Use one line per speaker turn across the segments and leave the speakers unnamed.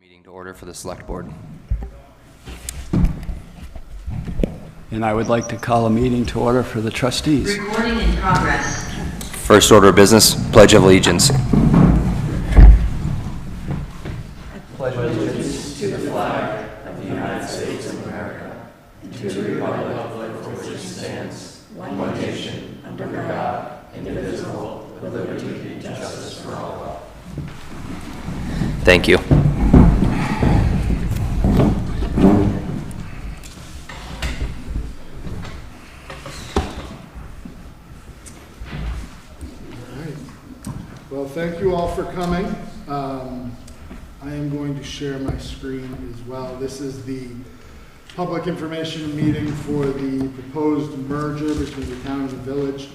Meeting to order for the Select Board.
And I would like to call a meeting to order for the trustees.
Recording in progress.
First order of business, Pledge of Allegiance.
Pledge allegiance to the flag of the United States of America and to the republic for which it stands, one nation, under God, indivisible, with liberty and justice for all.
Thank you.
Well, thank you all for coming. I am going to share my screen as well. This is the public information meeting for the proposed merger between the town and the village.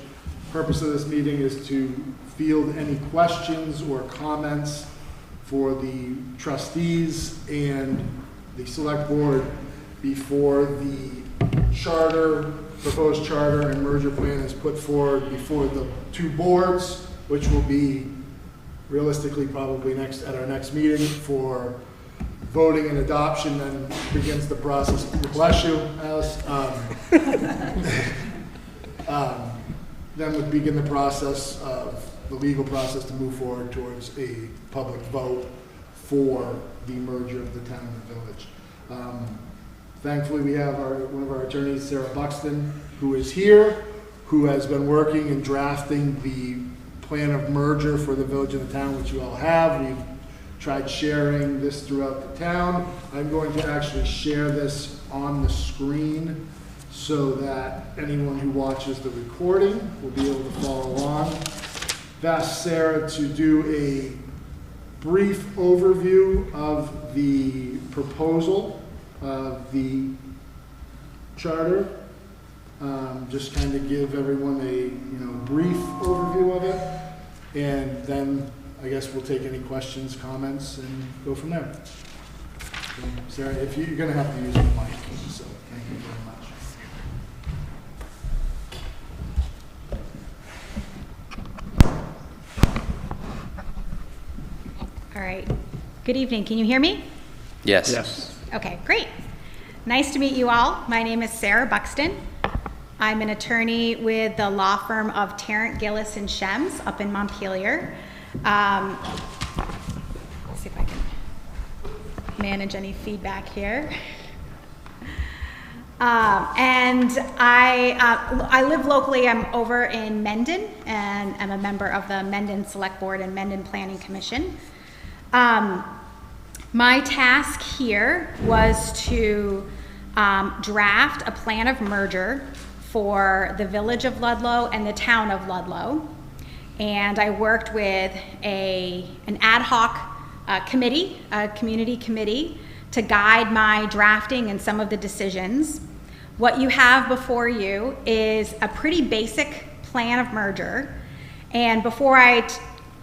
Purpose of this meeting is to field any questions or comments for the trustees and the select board before the charter, proposed charter and merger plan is put forward before the two boards, which will be realistically probably at our next meeting for voting and adoption. Then begins the process. Bless you, Alice. Then would begin the process of the legal process to move forward towards a public vote for the merger of the town and the village. Thankfully, we have one of our attorneys, Sarah Buxton, who is here, who has been working and drafting the plan of merger for the village and the town, which you all have. We've tried sharing this throughout the town. I'm going to actually share this on the screen so that anyone who watches the recording will be able to follow along. I've asked Sarah to do a brief overview of the proposal of the charter. Just kind of give everyone a brief overview of it, and then I guess we'll take any questions, comments, and go from there. So, Sarah, if you're going to have to use the mic, so thank you very much.
All right. Good evening. Can you hear me?
Yes.
Yes.
Okay, great. Nice to meet you all. My name is Sarah Buxton. I'm an attorney with the law firm of Tarrant, Gillis, and Shems up in Montpelier. Let's see if I can manage any feedback here. And I live locally. I'm over in Mendon, and I'm a member of the Mendon Selectboard and Mendon Planning Commission. My task here was to draft a plan of merger for the village of Ludlow and the town of Ludlow. And I worked with an ad hoc committee, a community committee, to guide my drafting and some of the decisions. What you have before you is a pretty basic plan of merger. And before I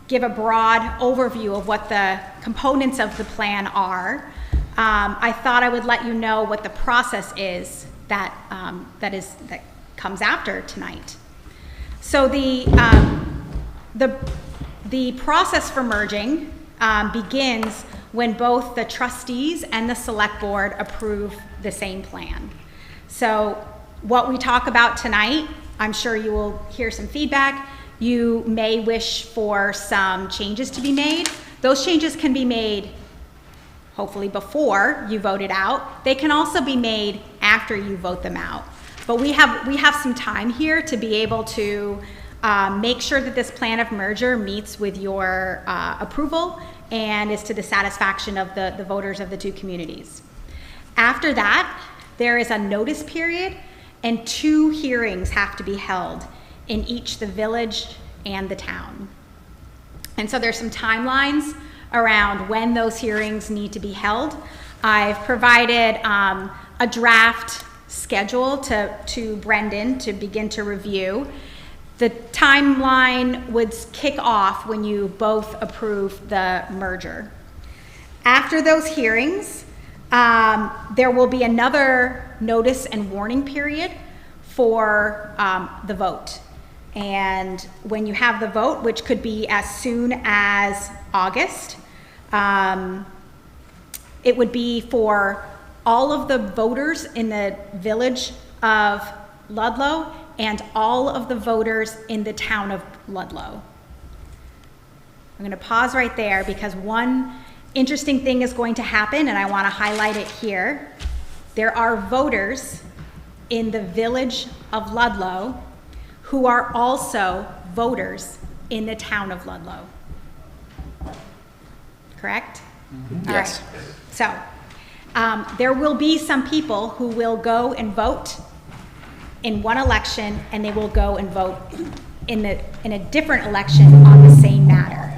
give a broad overview of what the components of the plan are, I thought I would let you know what the process is that comes after tonight. So the process for merging begins when both the trustees and the select board approve the same plan. So what we talk about tonight, I'm sure you will hear some feedback. You may wish for some changes to be made. Those changes can be made hopefully before you vote it out. They can also be made after you vote them out. But we have some time here to be able to make sure that this plan of merger meets with your approval and is to the satisfaction of the voters of the two communities. After that, there is a notice period, and 2 hearings have to be held in each the village and the town. And so there's some timelines around when those hearings need to be held. I've provided a draft schedule to Brendan to begin to review. The timeline would kick off when you both approve the merger. After those hearings, there will be another notice and warning period for the vote. And when you have the vote, which could be as soon as August, it would be for all of the voters in the village of Ludlow and all of the voters in the town of Ludlow. I'm going to pause right there because one interesting thing is going to happen, and I want to highlight it here. There are voters in the village of Ludlow who are also voters in the town of Ludlow. Correct?
Mm-hmm.
All
Yes.
right. So there will be some people who will go and vote in one election, and they will go and vote in a different election on the same matter.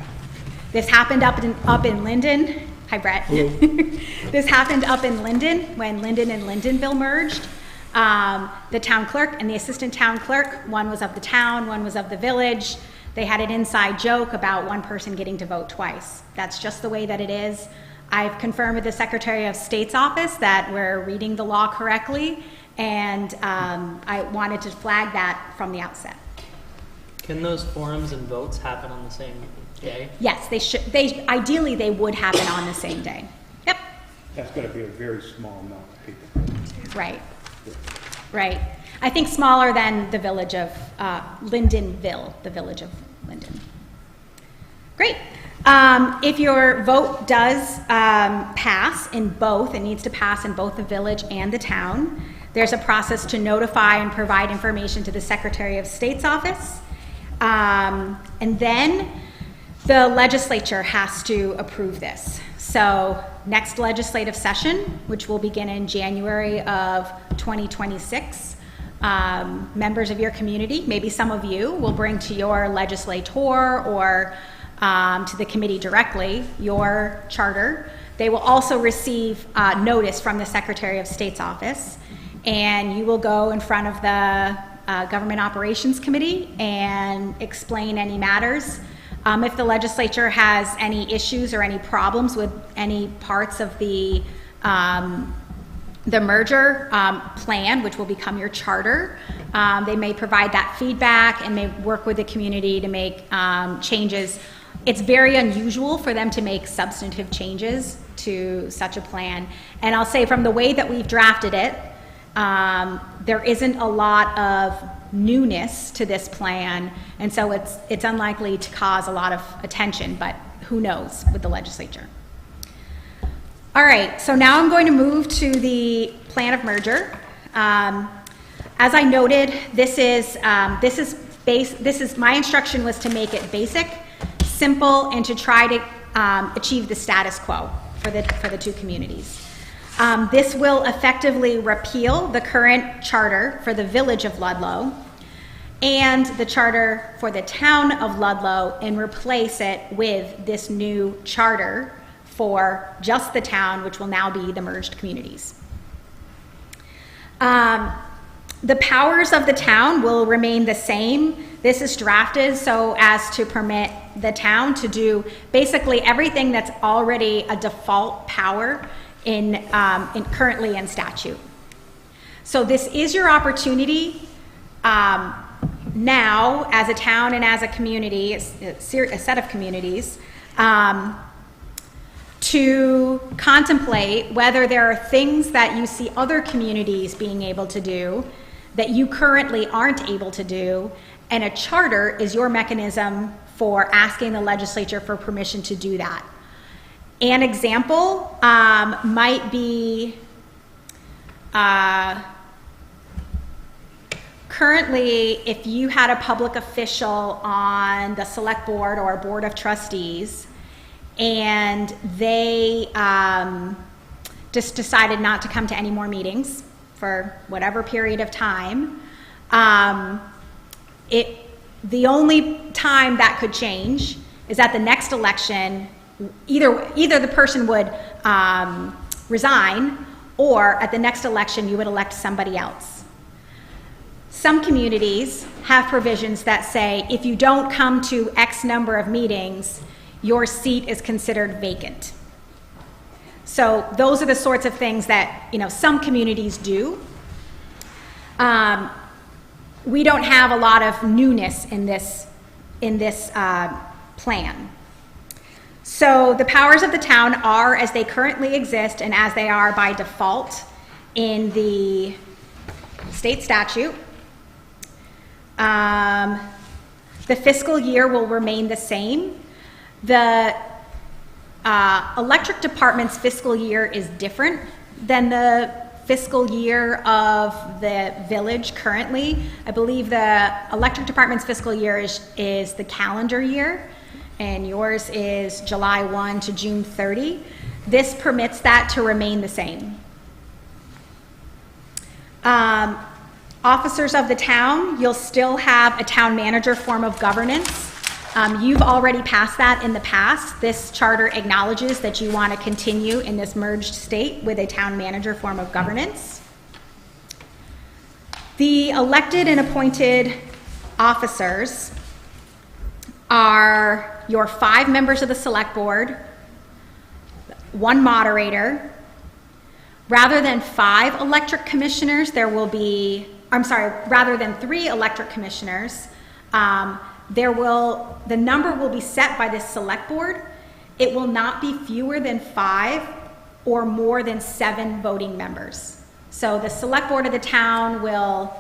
This happened up in Linden. Hi, Brett. This happened up in Linden when Linden and Lindenville merged. The town clerk and the assistant town clerk, one was of the town, one was of the village. They had an inside joke about one person getting to vote twice. That's just the way that it is. I've confirmed with the Secretary of State's office that we're reading the law correctly, and I wanted to flag that from the outset.
Can those forums and votes happen on the same day?
Yes, they should. Ideally, they would happen on the same day. Yep.
That's going to be a very small amount of people.
Right. Right. I think smaller than the village of Lindenville, the village of Linden. Great. If your vote does pass in both, it needs to pass in both the village and the town, there's a process to notify and provide information to the Secretary of State's office. And then the legislature has to approve this. So next legislative session, which will begin in January of 2026, members of your community, maybe some of you, will bring to your legislator or to the committee directly your charter. They will also receive notice from the Secretary of State's office, and you will go in front of the Government Operations Committee and explain any matters. If the legislature has any issues or any problems with any parts of the merger plan, which will become your charter, they may provide that feedback and may work with the community to make changes. It's very unusual for them to make substantive changes to such a plan. And I'll say from the way that we've drafted it, there isn't a lot of newness to this plan, and so it's unlikely to cause a lot of attention, but who knows with the legislature. All right, so now I'm going to move to the plan of merger. As I noted, this is my instruction was to make it basic, simple, and to try to achieve the status quo for the two communities. This will effectively repeal the current charter for the village of Ludlow and the charter for the town of Ludlow and replace it with this new charter for just the town, which will now be the merged communities. The powers of the town will remain the same. This is drafted so as to permit the town to do basically everything that's already a default power in currently in statute. So this is your opportunity now as a town and as a community, a set of communities, to contemplate whether there are things that you see other communities being able to do that you currently aren't able to do, and a charter is your mechanism for asking the legislature for permission to do that. An example might be currently if you had a public official on the select board or board of trustees and they just decided not to come to any more meetings for whatever period of time, the only time that could change is at the next election. Either the person would resign, or at the next election you would elect somebody else. Some communities have provisions that say if you don't come to X number of meetings, your seat is considered vacant. So those are the sorts of things that some communities do. We don't have a lot of newness in this plan. So the powers of the town are as they currently exist and as they are by default in the state statute. The fiscal year will remain the same. The electric department's fiscal year is different than the fiscal year of the village currently. I believe the electric department's fiscal year is the calendar year, and yours is July 1 to June 30. This permits that to remain the same. Officers of the town, you'll still have a town manager form of governance. You've already passed that in the past. This charter acknowledges that you want to continue in this merged state with a town manager form of governance. The elected and appointed officers are your 5 members of the select board, 1 moderator. Rather than 5 electric commissioners, rather than 3 electric commissioners, the number will be set by the select board. It will not be fewer than 5 or more than 7 voting members. So the select board of the town will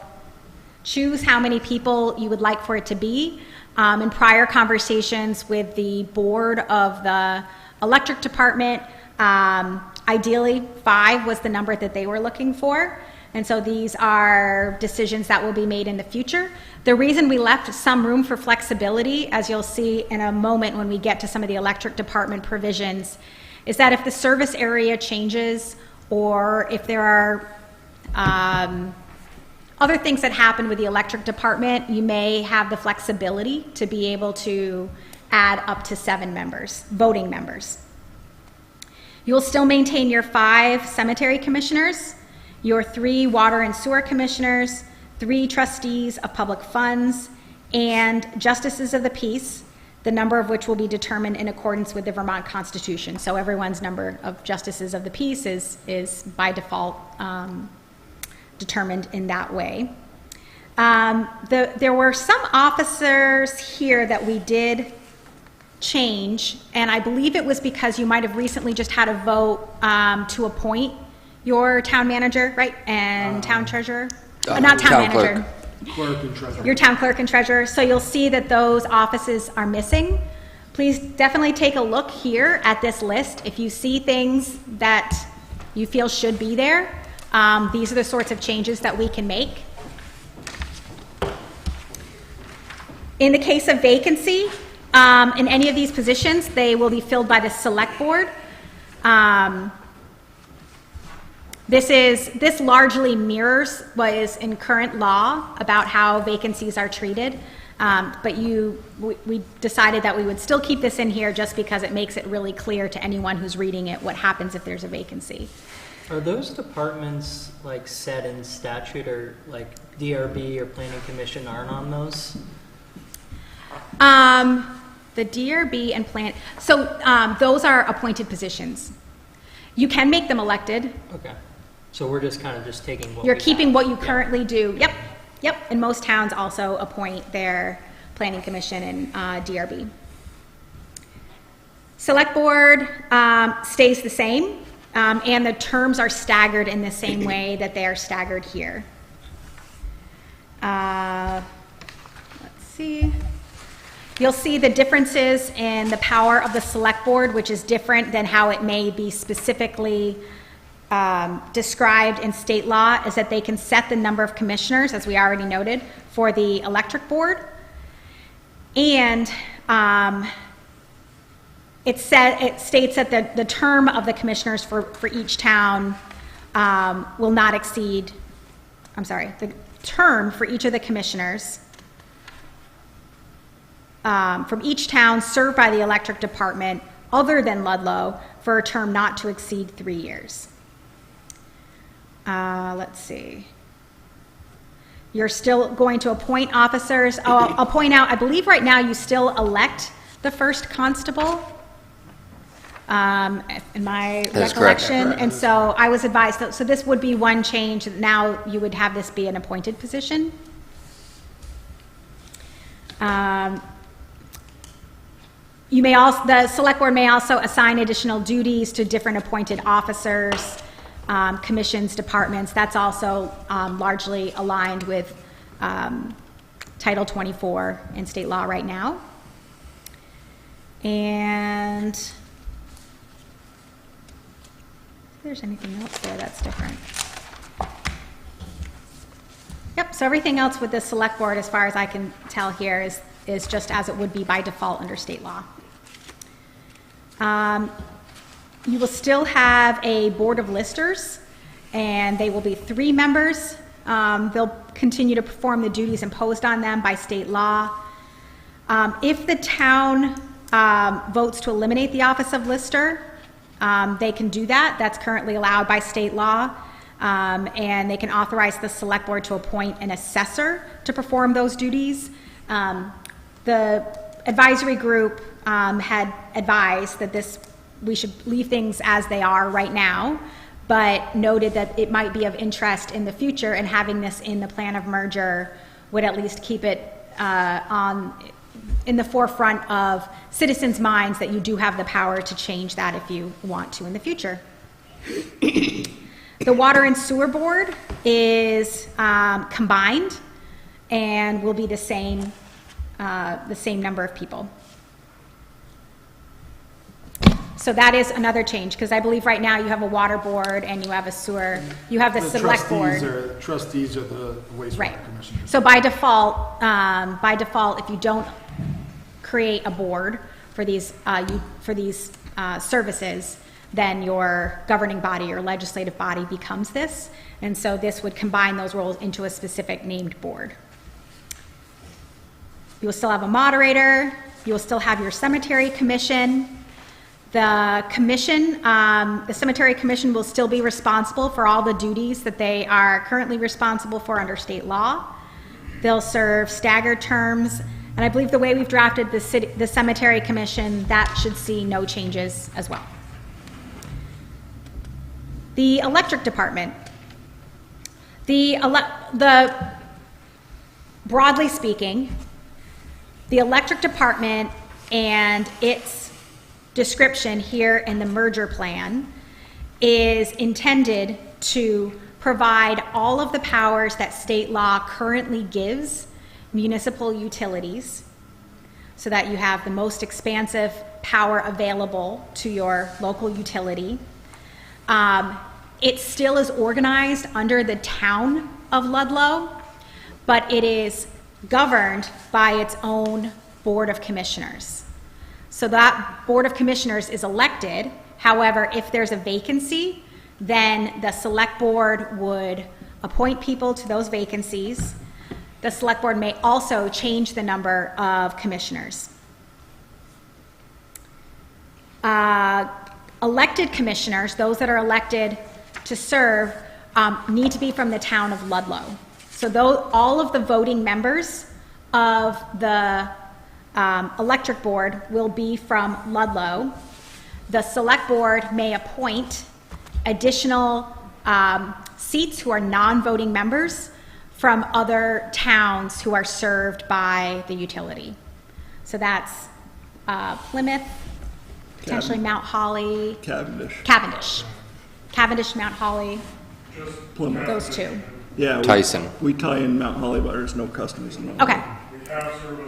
choose how many people you would like for it to be. In prior conversations with the board of the electric department, ideally 5 was the number that they were looking for. And so these are decisions that will be made in the future. The reason we left some room for flexibility, as you'll see in a moment when we get to some of the electric department provisions, is that if the service area changes or if there are other things that happen with the electric department, you may have the flexibility to be able to add up to 7 members, voting members. You will still maintain your 5 cemetery commissioners, your 3 water and sewer commissioners, 3 trustees of public funds, and justices of the peace, the number of which will be determined in accordance with the Vermont Constitution. So everyone's number of justices of the peace is by default determined in that way. There were some officers here that we did change, and I believe it was because you might have recently just had a vote to appoint your town manager, right, and town treasurer? Not town manager.
Clerk and treasurer.
Your town clerk and treasurer. So you'll see that those offices are missing. Please definitely take a look here at this list. If you see things that you feel should be there, these are the sorts of changes that we can make. In the case of vacancy, in any of these positions, they will be filled by the select board. This largely mirrors what is in current law about how vacancies are treated, but we decided that we would still keep this in here just because it makes it really clear to anyone who's reading it what happens if there's a vacancy.
Are those departments like set in statute, or like DRB or Planning Commission aren't on those?
The DRB and so those are appointed positions. You can make them elected.
Okay. So we're just kind of just taking what
You're
we
keeping
have.
what you currently do. Yep. And most towns also appoint their Planning Commission and DRB. Select Board stays the same, and the terms are staggered in the same way that they are staggered here. Let's see. You'll see the differences in the power of the Select Board, which is different than how it may be specifically described in state law, is that they can set the number of commissioners, as we already noted, for the electric board. And it states that the term of the commissioners for each town will not exceed, the term for each of the commissioners from each town served by the electric department other than Ludlow for a term not to exceed 3 years. Let's see. You're still going to appoint officers. Oh, I'll point out, I believe right now you still elect the first constable, in my
That's correct.
recollection. And so I was advised, so this would be one change. Now you would have this be an appointed position. You may also, the select board may also assign additional duties to different appointed officers, commissions, departments. That's also largely aligned with Title 24 in state law right now. And if there's anything else there that's different. Yep, so everything else with the select board, as far as I can tell here, is just as it would be by default under state law. You will still have a board of listers, and they will be 3 members. They'll continue to perform the duties imposed on them by state law. If the town votes to eliminate the office of lister, they can do that. That's currently allowed by state law. And they can authorize the select board to appoint an assessor to perform those duties. The advisory group had advised that we should leave things as they are right now, but noted that it might be of interest in the future, and having this in the plan of merger would at least keep it in the forefront of citizens' minds that you do have the power to change that if you want to in the future. The Water and Sewer Board is combined and will be the same number of people. So that is another change, because I believe right now you have a water board and you have a sewer, you have the select board.
Trustees are the wastewater
Right.
commissioners.
So by default, if you don't create a board for these services, then your governing body or legislative body becomes this. And so this would combine those roles into a specific named board. You will still have a moderator. You will still have your cemetery commission. The commission, the cemetery commission will still be responsible for all the duties that they are currently responsible for under state law. They'll serve staggered terms. And I believe the way we've drafted the cemetery commission, that should see no changes as well. The electric department. Broadly speaking, the electric department and its description here in the merger plan is intended to provide all of the powers that state law currently gives municipal utilities, so that you have the most expansive power available to your local utility. It still is organized under the town of Ludlow, but it is governed by its own board of commissioners. So that board of commissioners is elected. However, if there's a vacancy, then the select board would appoint people to those vacancies. The select board may also change the number of commissioners. Elected commissioners, those that are elected to serve, need to be from the town of Ludlow. So all of the voting members of the electric board will be from Ludlow. The select board may appoint additional seats who are non-voting members from other towns who are served by the utility. So that's Plymouth, potentially Mount Holly. Cavendish, Mount Holly,
Plymouth.
those two.
Yeah.
Tyson.
We tie in Mount Holly, but there's no customers in Mount
Okay.
Holly.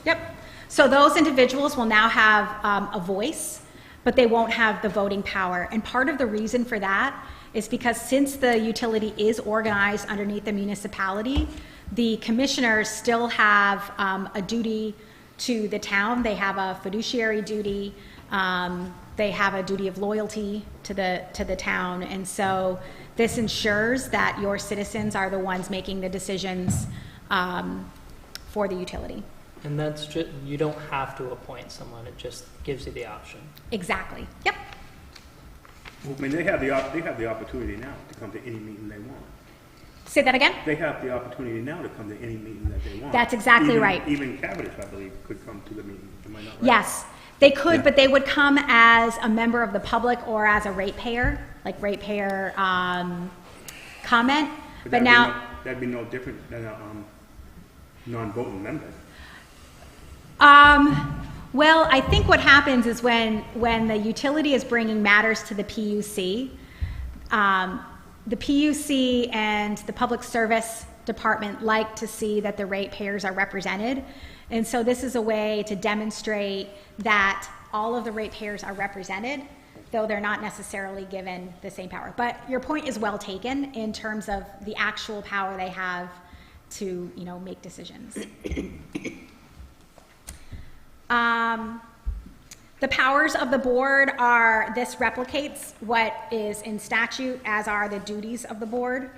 Yep. So those individuals will now have a voice, but they won't have the voting power. And part of the reason for that is because since the utility is organized underneath the municipality, the commissioners still have a duty to the town. They have a fiduciary duty. They have a duty of loyalty to the town. And so this ensures that your citizens are the ones making the decisions for the utility.
And that's just, you don't have to appoint someone, it just gives you the option.
Exactly. Yep.
I mean, they have the opportunity now to come to any meeting they want.
Say that again?
They have the opportunity now to come to any meeting that they want.
That's exactly right.
Even Cavendish, I believe, could come to the meeting. Am I not right?
Yes, they could, but they would come as a member of the public or as a ratepayer, like ratepayer comment. But now
that'd be no different than a non-voting member.
Well, I think what happens is when the utility is bringing matters to the PUC, the PUC and the Public Service Department like to see that the ratepayers are represented. And so this is a way to demonstrate that all of the ratepayers are represented, though they're not necessarily given the same power. But your point is well taken in terms of the actual power they have to, make decisions. The powers of the board are, this replicates what is in statute, as are the duties of the board.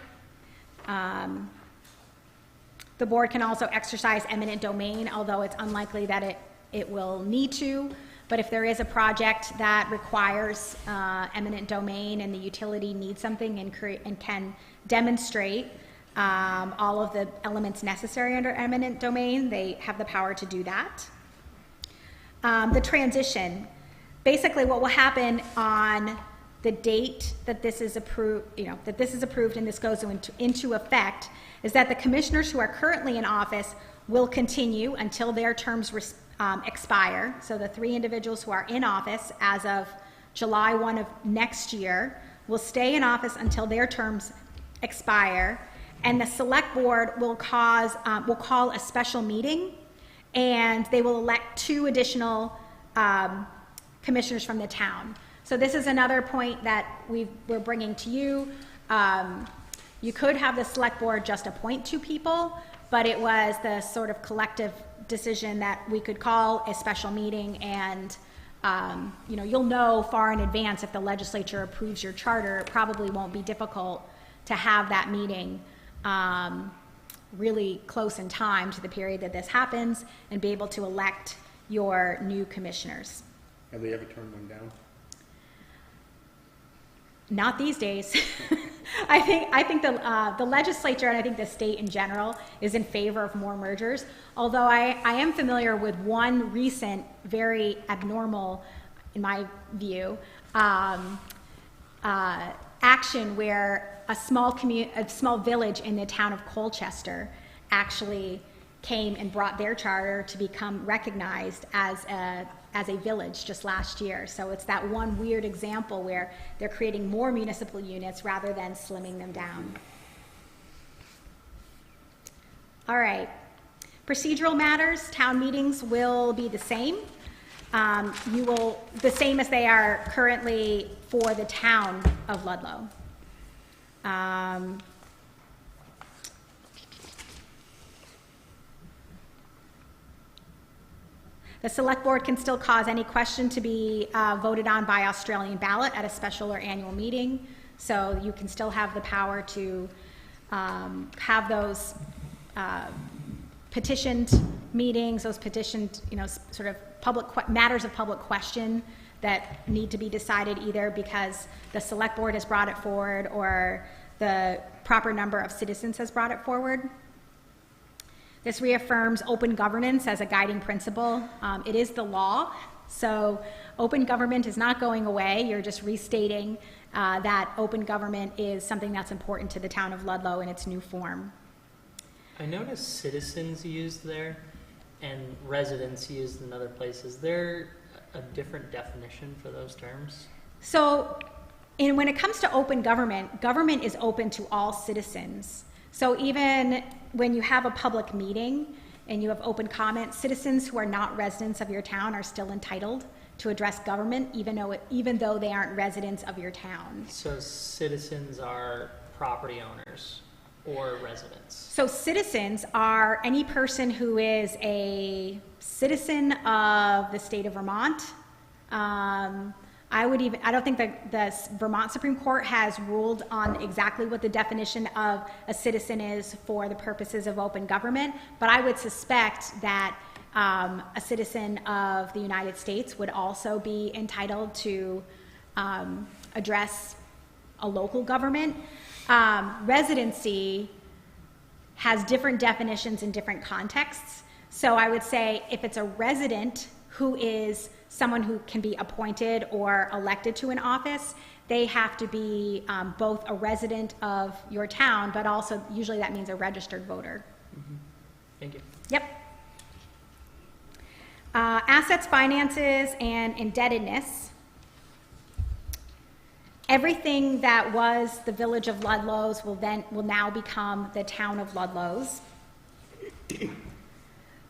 The board can also exercise eminent domain, although it's unlikely that it will need to. But if there is a project that requires eminent domain and the utility needs something and can demonstrate all of the elements necessary under eminent domain, they have the power to do that. The transition. Basically what will happen on the date that this is approved, and this goes into effect, is that the commissioners who are currently in office will continue until their terms expire. So the 3 individuals who are in office as of July 1 of next year will stay in office until their terms expire, and the select board will call a special meeting, and they will elect 2 additional commissioners from the town. So this is another point that we're bringing to you. You could have the select board just appoint 2 people, but it was the sort of collective decision that we could call a special meeting, and you'll know far in advance if the legislature approves your charter. It probably won't be difficult to have that meeting really close in time to the period that this happens and be able to elect your new commissioners.
Have they ever turned one down?
Not these days. I think the legislature, and I think the state in general, is in favor of more mergers. Although I am familiar with one recent, very abnormal, in my view, action where a small village in the town of Colchester actually came and brought their charter to become recognized as a village just last year. So it's that one weird example where they're creating more municipal units rather than slimming them down. All right. Procedural matters, town meetings will be the same. The same as they are currently for the town of Ludlow. The select board can still cause any question to be voted on by Australian ballot at a special or annual meeting. So you can still have the power to have those petitioned meetings, those petitioned, sort of matters of public question that need to be decided either because the select board has brought it forward or the proper number of citizens has brought it forward. This reaffirms open governance as a guiding principle. It is the law, so open government is not going away. You're just restating that open government is something that's important to the town of Ludlow in its new form.
I noticed citizens used there and residents used in other places. Is there a different definition for those terms?
So when it comes to open government, government is open to all citizens. So even when you have a public meeting and you have open comment, citizens who are not residents of your town are still entitled to address government, even though they aren't residents of your town.
So citizens are property owners or residents?
So citizens are any person who is a citizen of the state of Vermont. I don't think that the Vermont Supreme Court has ruled on exactly what the definition of a citizen is for the purposes of open government, but I would suspect that a citizen of the United States would also be entitled to address a local government. Residency has different definitions in different contexts. So I would say if it's a resident who is someone who can be appointed or elected to an office, they have to be both a resident of your town, but also usually that means a registered voter.
Mm-hmm. Thank you.
Yep. Assets, finances, and indebtedness. Everything that was the village of Ludlow's will now become the town of Ludlow's.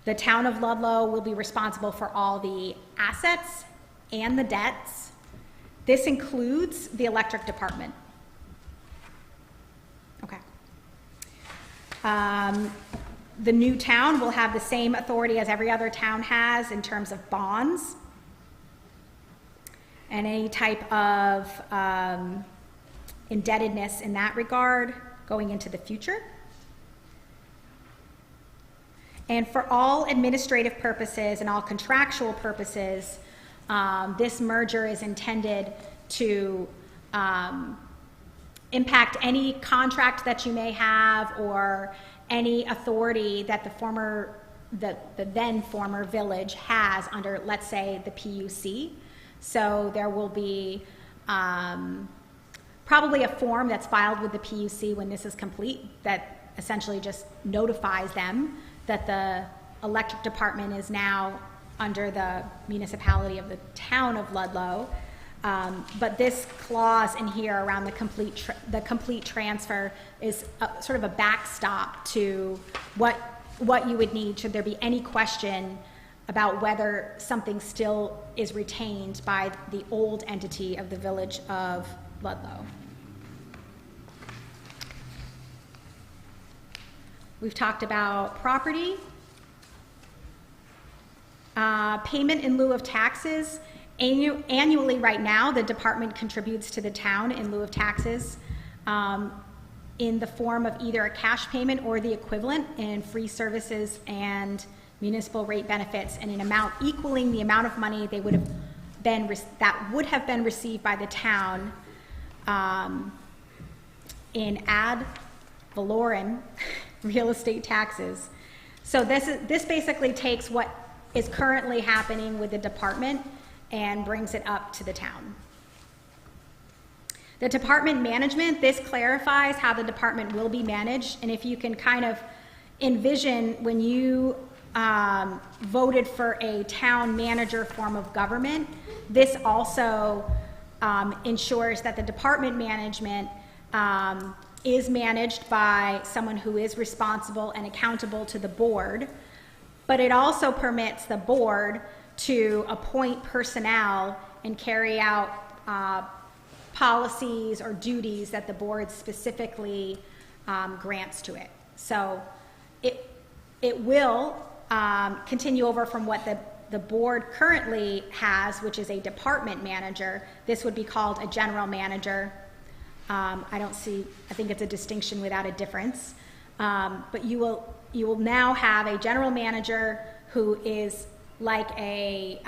The town of Ludlow will be responsible for all the assets and the debts. This includes the electric department. Okay. The new town will have the same authority as every other town has in terms of bonds and any type of indebtedness in that regard going into the future. And for all administrative purposes and all contractual purposes, this merger is intended to impact any contract that you may have or any authority that the then former village has under, let's say, the PUC. So there will be probably a form that's filed with the PUC when this is complete that essentially just notifies them that the electric department is now under the municipality of the town of Ludlow. But this clause in here around the complete transfer is sort of a backstop to what you would need should there be any question about whether something still is retained by the old entity of the village of Ludlow. We've talked about property. Payment in lieu of taxes. Annually right now, the department contributes to the town in lieu of taxes in the form of either a cash payment or the equivalent in free services and municipal rate benefits in an amount equaling the amount of money they would have been that would have been received by the town in ad valorem real estate taxes. So this basically takes what is currently happening with the department and brings it up to the town. The department management, this clarifies how the department will be managed, and if you can kind of envision when you voted for a town manager form of government, this also ensures that the department management is managed by someone who is responsible and accountable to the board, but it also permits the board to appoint personnel and carry out policies or duties that the board specifically grants to it. So it will continue over from what the board currently has, which is a department manager. This would be called a general manager. I think it's a distinction without a difference. But you will now have a general manager who is like a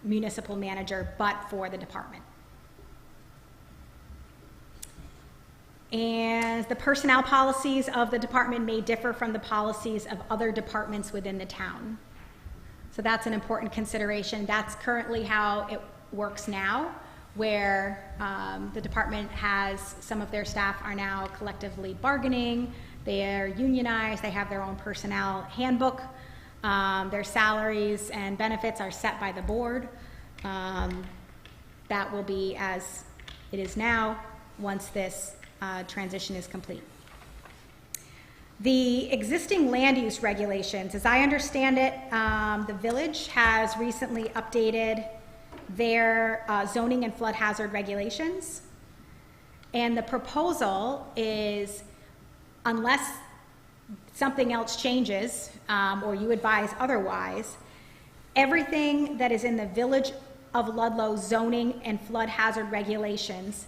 municipal manager, but for the department. And the personnel policies of the department may differ from the policies of other departments within the town. So that's an important consideration. That's currently how it works now, where the department has, some of their staff are now collectively bargaining, they are unionized, they have their own personnel handbook, their salaries and benefits are set by the board. That will be as it is now once this transition is complete. The existing land use regulations, as I understand it, the village has recently updated their zoning and flood hazard regulations. And the proposal is, unless something else changes or you advise otherwise, everything that is in the Village of Ludlow zoning and flood hazard regulations,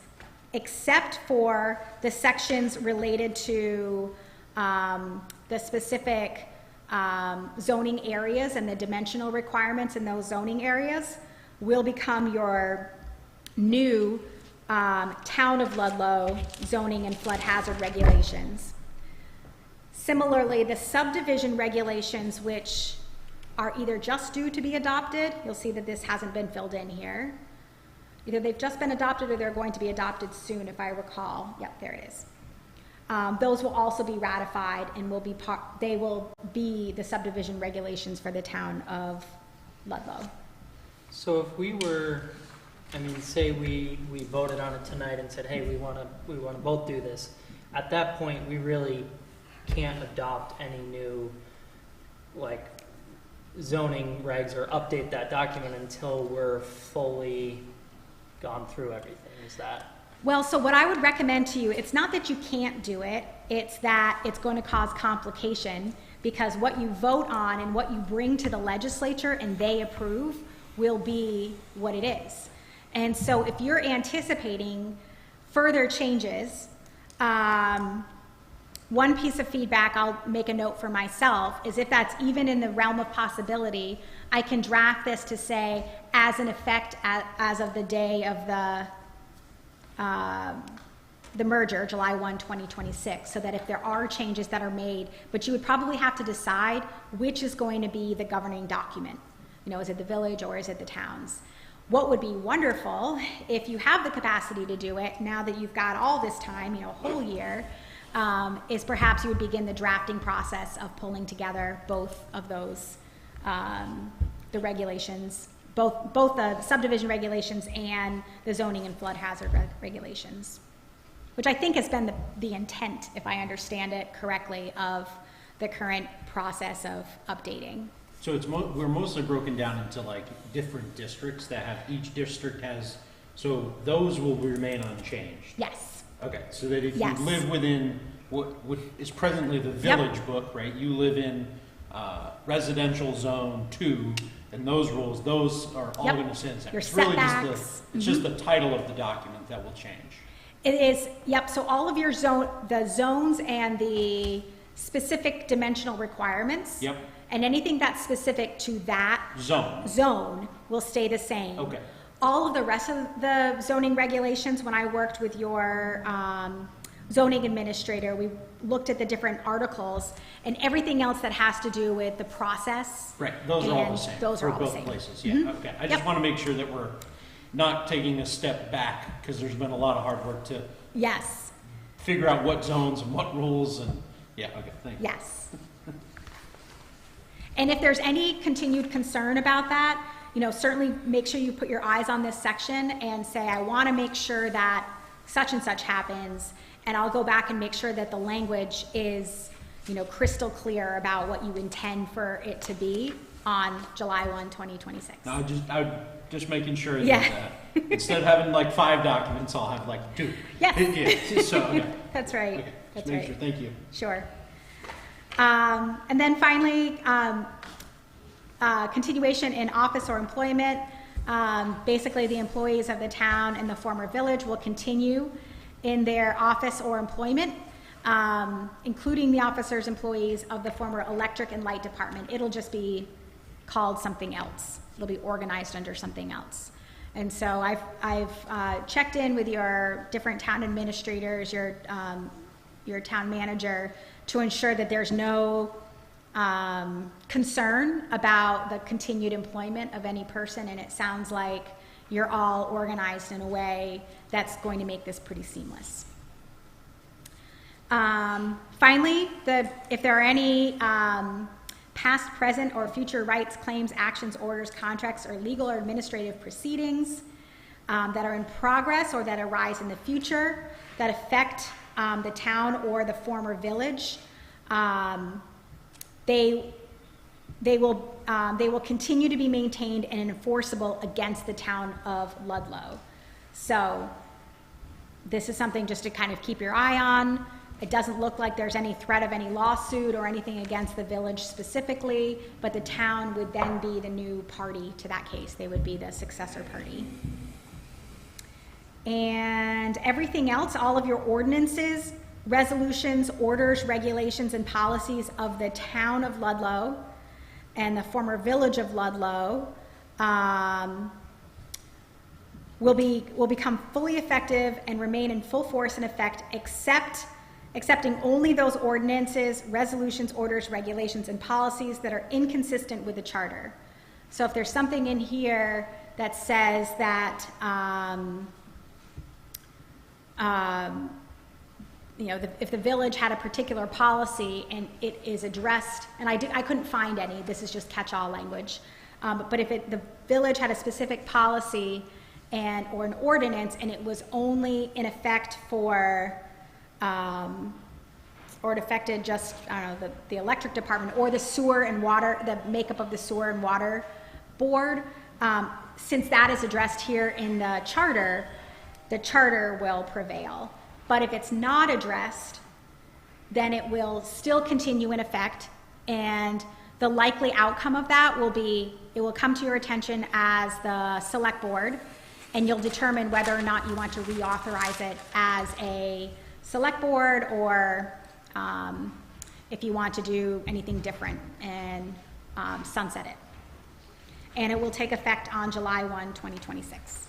except for the sections related to the specific zoning areas and the dimensional requirements in those zoning areas, will become your new Town of Ludlow zoning and flood hazard regulations. Similarly, the subdivision regulations, which are either just due to be adopted, you'll see that this hasn't been filled in here. Either they've just been adopted or they're going to be adopted soon, if I recall. Yep, there it is. those will also be ratified and they will be the subdivision regulations for the town of Ludlow.
So if we were, say we voted on it tonight and said, hey, we want to both do this. At that point, we really can't adopt any new, like, zoning regs or update that document until we're fully gone through everything. Is that?
Well, so what I would recommend to you, it's not that you can't do it, it's that it's going to cause complication, because what you vote on and what you bring to the legislature and they approve will be what it is. And so if you're anticipating further changes, one piece of feedback I'll make a note for myself is if that's even in the realm of possibility, I can draft this to say as an effect as of the day of the merger, July 1, 2026, so that if there are changes that are made, but you would probably have to decide which is going to be the governing document. Is it the village or is it the towns? What would be wonderful if you have the capacity to do it, now that you've got all this time, a whole year, is perhaps you would begin the drafting process of pulling together both of those, the regulations, both the subdivision regulations and the zoning and flood hazard regulations, which I think has been the intent, if I understand it correctly, of the current process of updating.
So we're mostly broken down into like different districts that have, each district has, so those will remain unchanged.
Yes.
Okay, so that if
Yes.
you live within what is presently the village book, right? You live in residential zone 2, and those rules, those are all
Yep.
going to stay the same.
Your
It's really
setbacks.
it's just the title of the document that will change.
It is, yep, so all of your the zones and the specific dimensional requirements.
Yep.
And anything that's specific to that zone will stay the same.
Okay.
All of the rest of the zoning regulations, when I worked with your zoning administrator, we looked at the different articles and everything else that has to do with the process.
Right, those are all the
and
same.
Those are all
for
the
both
same.
places, yeah,
Mhm.
okay. I just
Yep.
want to make sure that we're not taking a step back, because there's been a lot of hard work to
Yes,
figure out what zones and what rules, and, yeah, okay, thank you.
yes. And if there's any continued concern about that, certainly make sure you put your eyes on this section and say, I want to make sure that such and such happens, and I'll go back and make sure that the language is, crystal clear about what you intend for it to be on July 1, 2026.
No, I'm just making sure
Yeah.
that instead of having like 5 documents, I'll have like 2.
Yes.
Yeah, so, okay.
That's right.
Okay,
That's
just make
right.
sure, thank you.
Sure. And then finally, continuation in office or employment. Basically, the employees of the town and the former village will continue in their office or employment, including the officers, employees of the former electric and light department. It'll just be called something else. It'll be organized under something else. And so I've checked in with your different town administrators, your town manager, to ensure that there's no concern about the continued employment of any person, and it sounds like you're all organized in a way that's going to make this pretty seamless. Finally, if there are any past, present, or future rights, claims, actions, orders, contracts, or legal or administrative proceedings that are in progress or that arise in the future that affect the town or the former village, they will continue to be maintained and enforceable against the town of Ludlow. So this is something just to kind of keep your eye on. It doesn't look like there's any threat of any lawsuit or anything against the village specifically, but the town would then be the new party to that case. They would be the successor party. And everything else, all of your ordinances, resolutions, orders, regulations, and policies of the town of Ludlow and the former village of Ludlow will become fully effective and remain in full force and effect, excepting only those ordinances, resolutions, orders, regulations, and policies that are inconsistent with the charter. So if there's something in here that says that if the village had a particular policy and it is addressed, and I couldn't find any, this is just catch-all language, but if the village had a specific policy or an ordinance and it was only in effect for, or it affected just, I don't know, the electric department or the sewer and water, the makeup of the sewer and water board, since that is addressed here in the charter will prevail. But if it's not addressed, then it will still continue in effect, and the likely outcome of that will be, it will come to your attention as the select board, and you'll determine whether or not you want to reauthorize it as a select board, or if you want to do anything different and sunset it. And it will take effect on July 1, 2026.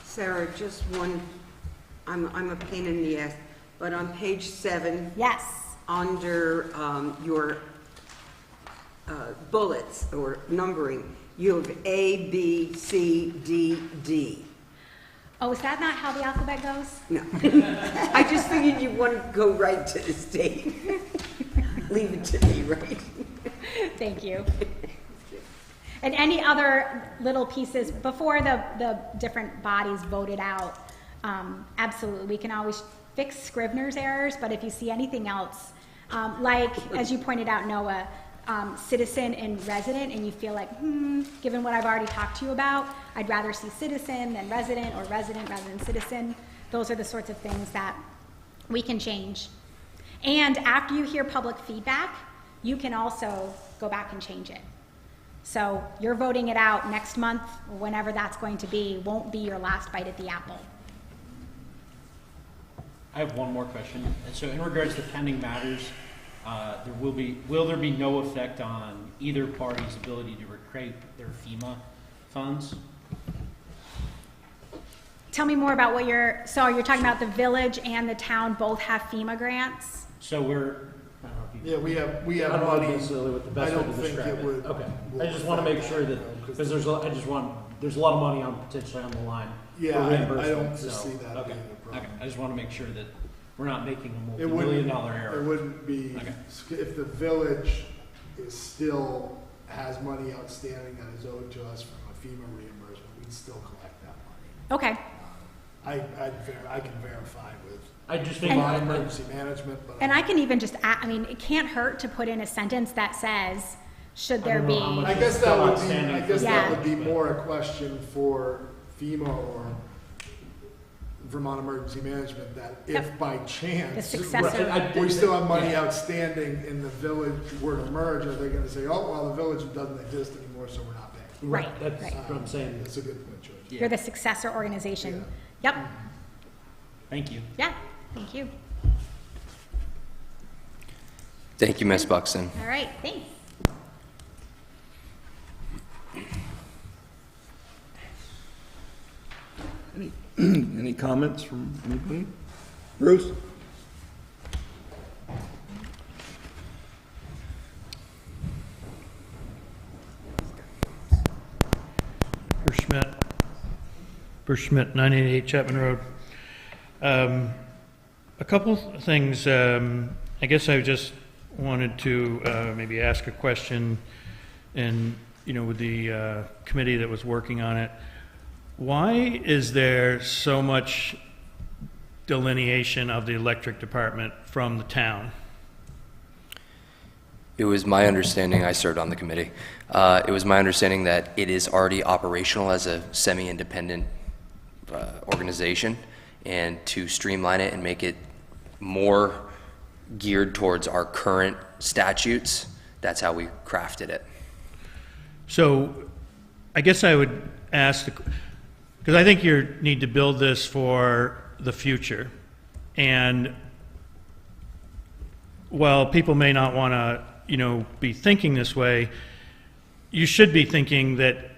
Sarah, just one, I'm a pain in the ass, but on page 7,
Yes.
under your bullets or numbering, you have A, B, C, D, D.
Oh, is that not how the alphabet goes?
No. I just figured you wouldn't go right to the state. Leave it to me, right?
Thank you. And any other little pieces, before the different bodies voted out, absolutely, we can always fix Scrivener's errors, but if you see anything else, like, as you pointed out, Noah, citizen and resident, and you feel like, given what I've already talked to you about, I'd rather see citizen than resident, or resident rather than citizen. Those are the sorts of things that we can change. And after you hear public feedback, you can also go back and change it. So you're voting it out next month, or whenever that's going to be, won't be your last bite at the apple.
I have one more question. And so in regards to pending matters, will there be no effect on either party's ability to recreate their FEMA funds?
Tell me more about what you're talking about. The village and the town both have FEMA grants?
So I don't know if you.
Yeah, we have
I don't know
money.
necessarily what the best
I
way
don't
to
think
describe
it would.
Okay.
will
I just want to make
affect
sure
that,
that,
because
there's a lot of money potentially on the line.
Yeah,
for
I
reimbursement,
don't
so,
foresee that
okay.
being a problem.
Okay, I just want to make sure that we're not making a
It
multi-million
wouldn't,
dollar
it
error.
wouldn't be,
Okay.
if the village still has money outstanding that is owed to us from a FEMA reimbursement, we'd still collect that money.
Okay.
I can verify with
I just think
my emergency management, but.
And I can even just add, it can't hurt to put in a sentence that says, should there
don't
be.
know how much-
I guess that would be,
outstanding
I guess
for
that
the
would be
village, but-
more a question for FEMA or Vermont Emergency Management, that if
Yep.
by chance.
The successor.
Right,
We still have money
yeah.
outstanding in the village were to merge, are they gonna say, oh, well, the village doesn't exist anymore, so we're not paying?
Right,
That's
right.
what I'm saying.
That's a good point, George.
Yeah.
You're the successor organization. Yep.
Thank you.
Yeah. Thank you.
Thank you, Ms. Buxton.
All right. Thanks.
Any comments from anybody? Bruce?
Bruce Schmidt, 988 Chapman Road. A couple of things. I guess I just wanted to maybe ask a question, and with the committee that was working on it. Why is there so much delineation of the electric department from the town?
It was my understanding, I served on the committee, it was my understanding that it is already operational as a semi-independent organization, and to streamline it and make it more geared towards our current statutes, that's how we crafted it.
So I guess I would ask, because I think you need to build this for the future. And while people may not want to, be thinking this way, you should be thinking that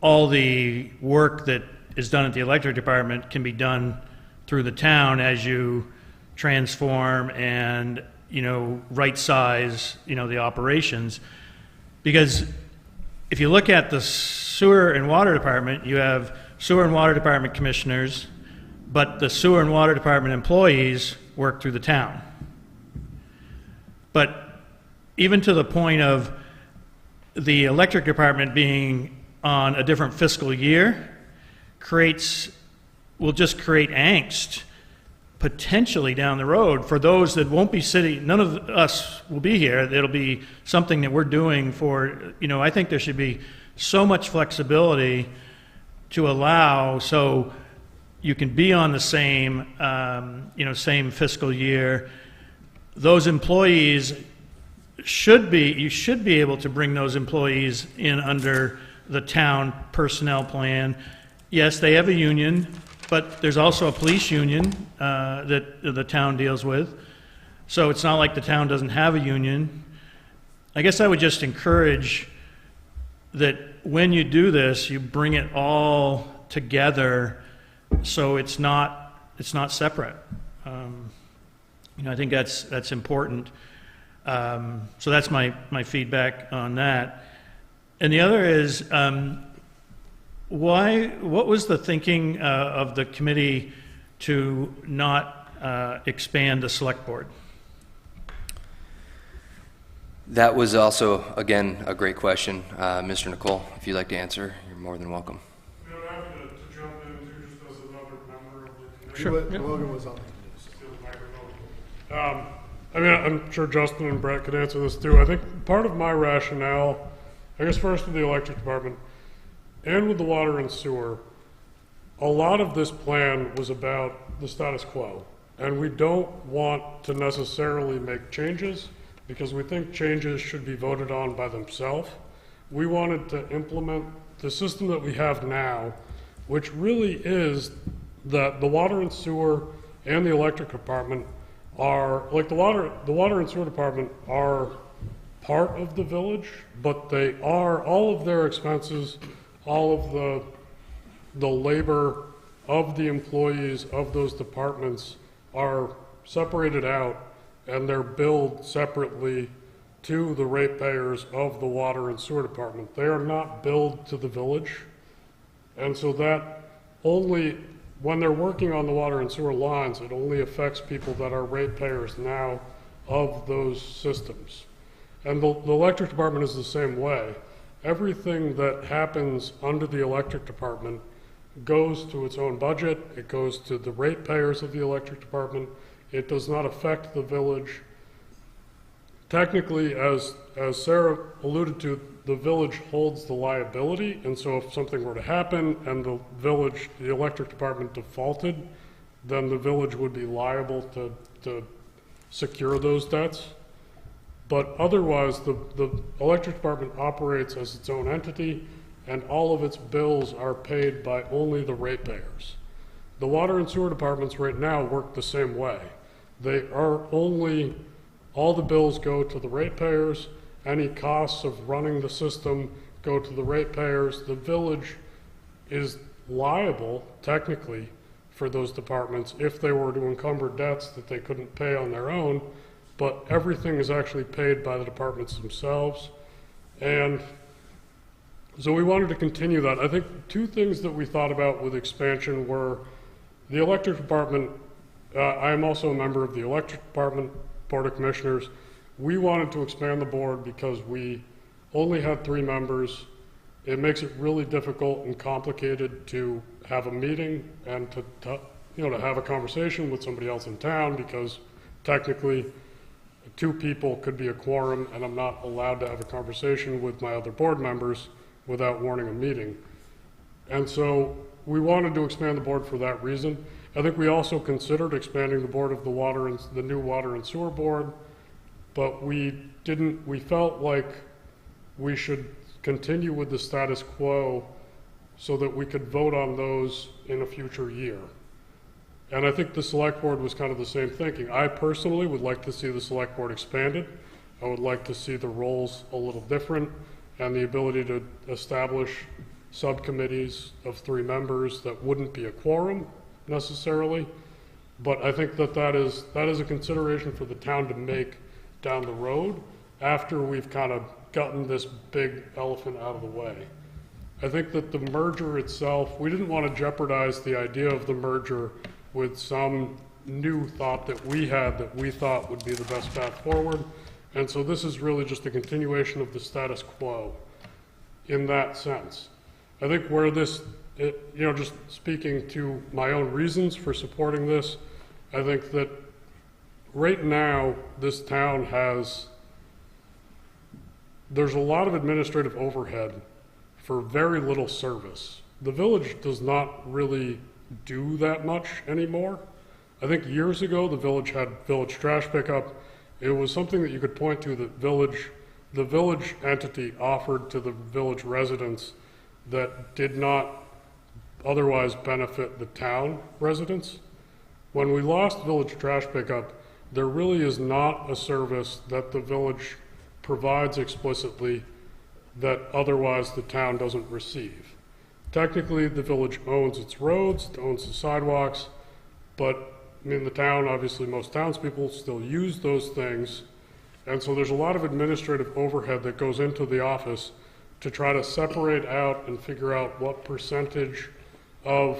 all the work that is done at the electric department can be done through the town as you transform and, right size, the operations. Because if you look at the sewer and water department, you have sewer and water department commissioners, but the sewer and water department employees work through the town. But even to the point of the electric department being on a different fiscal year will just create angst potentially down the road for those that won't be sitting. None of us will be here. It'll be something that we're doing for, I think there should be so much flexibility to allow so you can be on the same, same fiscal year. Those employees you should be able to bring those employees in under the town personnel plan. Yes, they have a union, but there's also a police union that the town deals with. So it's not like the town doesn't have a union. I guess I would just encourage that when you do this, you bring it all together so it's not separate. I think that's important. So that's my feedback on that. And the other is, what was the thinking of the committee to not expand the select board?
That was also, again, a great question. Mr. Nicole, if you'd like to answer, you're more than welcome.
I'm happy to jump in too, just as another member of the committee.
Sure. Logan was on.
I'm sure Justin and Brett could answer this too. I think part of my rationale, I guess first with the electric department and with the water and sewer, a lot of this plan was about the status quo. And we don't want to necessarily make changes because we think changes should be voted on by themselves. We wanted to implement the system that we have now, which really is that the water and sewer and the electric department are, like the water and sewer department are part of the village, but they are, all of their expenses, all of the labor of the employees of those departments are separated out and they're billed separately to the ratepayers of the water and sewer department. They are not billed to the village. And so that only, when they're working on the water and sewer lines, it only affects people that are ratepayers now of those systems. And the electric department is the same way. Everything that happens under the electric department goes to its own budget. It goes to the ratepayers of the electric department. It does not affect the village. Technically, as Sarah alluded to, the village holds the liability, and so if something were to happen and the electric department defaulted, then the village would be liable to secure those debts. But otherwise, the electric department operates as its own entity, and all of its bills are paid by only the ratepayers. The water and sewer departments right now work the same way. They are only, all the bills go to the ratepayers. Any costs of running the system go to the ratepayers. The village is liable, technically, for those departments if they were to encumber debts that they couldn't pay on their own, but everything is actually paid by the departments themselves. And so we wanted to continue that. I think two things that we thought about with expansion were the electric department. I am also a member of the electric department board of commissioners. We wanted to expand the board because we only had 3 members. It makes it really difficult and complicated to have a meeting and to have a conversation with somebody else in town, because technically 2 people could be a quorum, and I'm not allowed to have a conversation with my other board members without warning a meeting. And so we wanted to expand the board for that reason. I think we also considered expanding the board of the new water and sewer board, but we felt like we should continue with the status quo so that we could vote on those in a future year. And I think the select board was kind of the same thinking. I personally would like to see the select board expanded. I would like to see the roles a little different and the ability to establish subcommittees of 3 members that wouldn't be a quorum necessarily. But I think that is a consideration for the town to make down the road after we've kind of gotten this big elephant out of the way. I think that the merger itself, we didn't want to jeopardize the idea of the merger with some new thought that we had that we thought would be the best path forward. And so this is really just a continuation of the status quo in that sense. I think where this, just speaking to my own reasons for supporting this, I think that right now this town there's a lot of administrative overhead for very little service. The village does not really do that much anymore. I think years ago the village had village trash pickup. It was something that you could point to that the village entity offered to the village residents that did not otherwise benefit the town residents. When we lost village trash pickup, there really is not a service that the village provides explicitly that otherwise the town doesn't receive. Technically, the village owns its roads, it owns the sidewalks, but the town, obviously most townspeople still use those things. And so there's a lot of administrative overhead that goes into the office to try to separate out and figure out what percentage of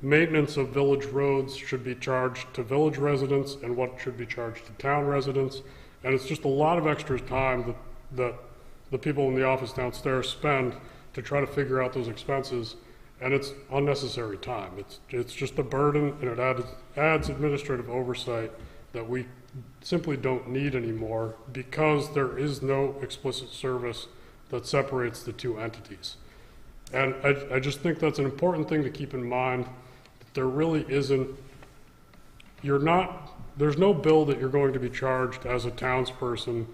maintenance of village roads should be charged to village residents and what should be charged to town residents. And it's just a lot of extra time that the people in the office downstairs spend to try to figure out those expenses, and it's unnecessary time. It's just a burden, and it adds administrative oversight that we simply don't need anymore because there is no explicit service that separates the two entities. And I just think that's an important thing to keep in mind, that there really isn't, there's no bill that you're going to be charged as a townsperson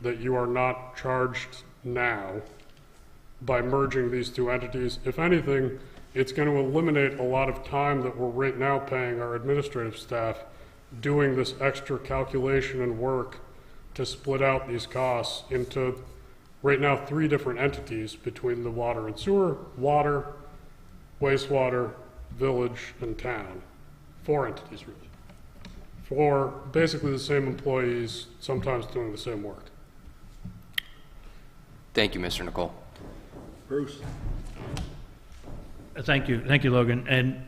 that you are not charged now by merging these two entities. If anything, it's going to eliminate a lot of time that we're right now paying our administrative staff doing this extra calculation and work to split out these costs into right now 3 different entities between the water and sewer, water, wastewater, village, and town. 4 entities really. For basically the same employees, sometimes doing the same work.
Thank you, Mr. Nicole.
Bruce?
Thank you, Logan. And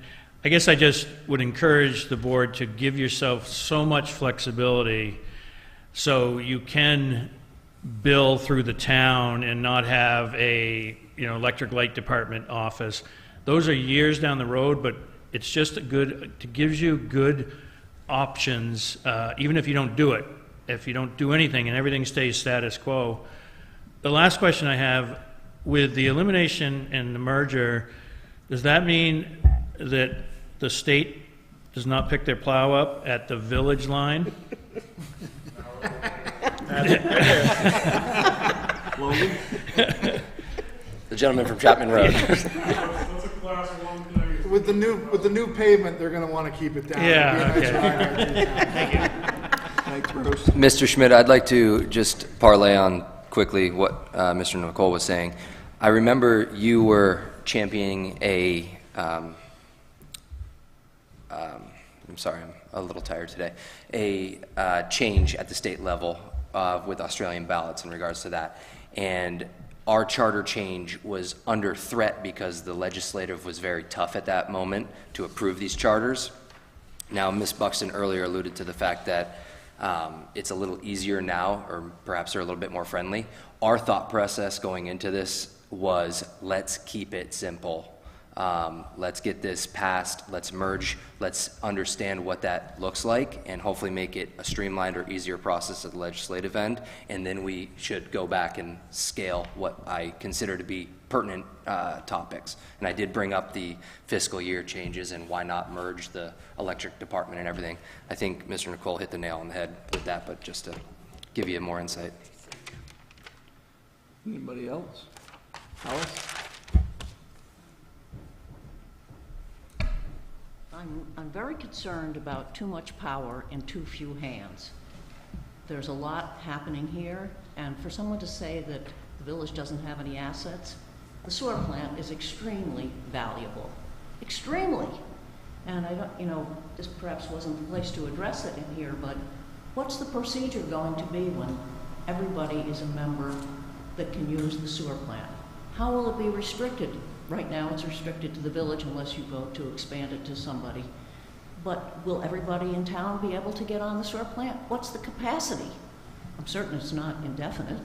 I guess I just would encourage the board to give yourself so much flexibility so you can bill through the town and not have a electric light department office. Those are years down the road, but it's just it gives you good options, even if you don't do it. If you don't do anything and everything stays status quo. The last question I have, with the elimination and the merger, does that mean that the state does not pick their plow up at the village line?
Logan?
The gentleman from Chapman Road.
That's a class 1 thing.
With the new pavement, they're gonna wanna keep it down.
Yeah,
It'd be a nice ride.
Thank you.
Thanks, Bruce.
Mr. Schmidt, I'd like to just parlay on quickly what Mr. Nicole was saying. I remember you were championing I'm sorry, I'm a little tired today, a change at the state level with Australian ballots in regards to that. And our charter change was under threat because the legislative was very tough at that moment to approve these charters. Now, Ms. Buxton earlier alluded to the fact that it's a little easier now, or perhaps they're a little bit more friendly. Our thought process going into this was, let's keep it simple. Let's get this passed, let's merge, let's understand what that looks like, and hopefully make it a streamlined or easier process at the legislative end, and then we should go back and scale what I consider to be pertinent topics. And I did bring up the fiscal year changes and why not merge the electric department and everything. I think Mr. Nicole hit the nail on the head with that, but just to give you more insight.
Anybody else? Alice?
I'm very concerned about too much power in too few hands. There's a lot happening here, and for someone to say that the village doesn't have any assets, the sewer plant is extremely valuable. Extremely. And I don't, this perhaps wasn't the place to address it in here, but what's the procedure going to be when everybody is a member that can use the sewer plant? How will it be restricted? Right now it's restricted to the village unless you vote to expand it to somebody. but will everybody in town be able to get on the sewer plant? What's the capacity? I'm certain it's not indefinite.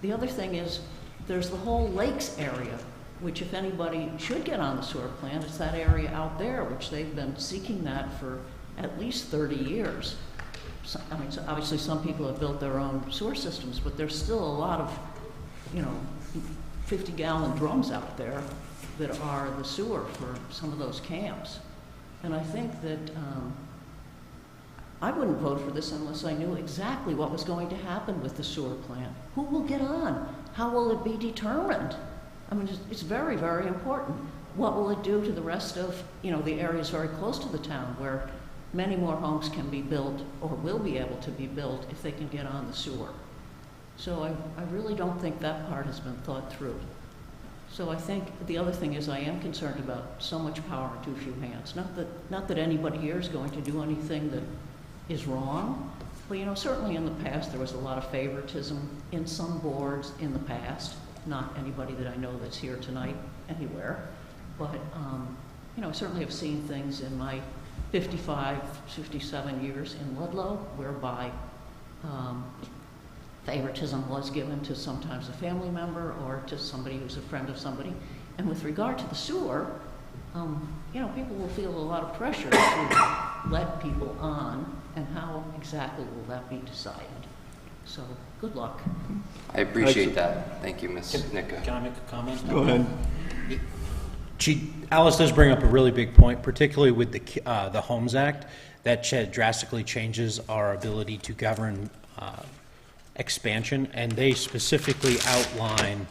The other thing is, there's the whole lakes area, which if anybody should get on the sewer plant, it's that area out there, which they've been seeking that for at least 30 years. So, I mean, so obviously some people have built their own sewer systems, but there's still a lot of, 50-gallon drums out there that are the sewer for some of those camps. And I think that I wouldn't vote for this unless I knew exactly what was going to happen with the sewer plant. Who will get on? How will it be determined? I mean, it's very, very important. What will it do to the rest of, the areas very close to the town where many more homes can be built or will be able to be built if they can get on the sewer? So I really don't think that part has been thought through. So I think the other thing is I am concerned about so much power in too few hands. Not that anybody here is going to do anything that is wrong, but certainly in the past there was a lot of favoritism in some boards in the past. Not anybody that I know that's here tonight anywhere, but I certainly have seen things in my 55, 57 years in Ludlow whereby favoritism was given to sometimes a family member or to somebody who's a friend of somebody. And with regard to the sewer, people will feel a lot of pressure to let people on, and how exactly will that be decided? So, good luck.
I appreciate that. Thank you, Ms. Nicka.
Can I make a comment?
Go ahead.
Alice does bring up a really big point, particularly with the Homes Act, that drastically changes our ability to govern expansion, and they specifically outline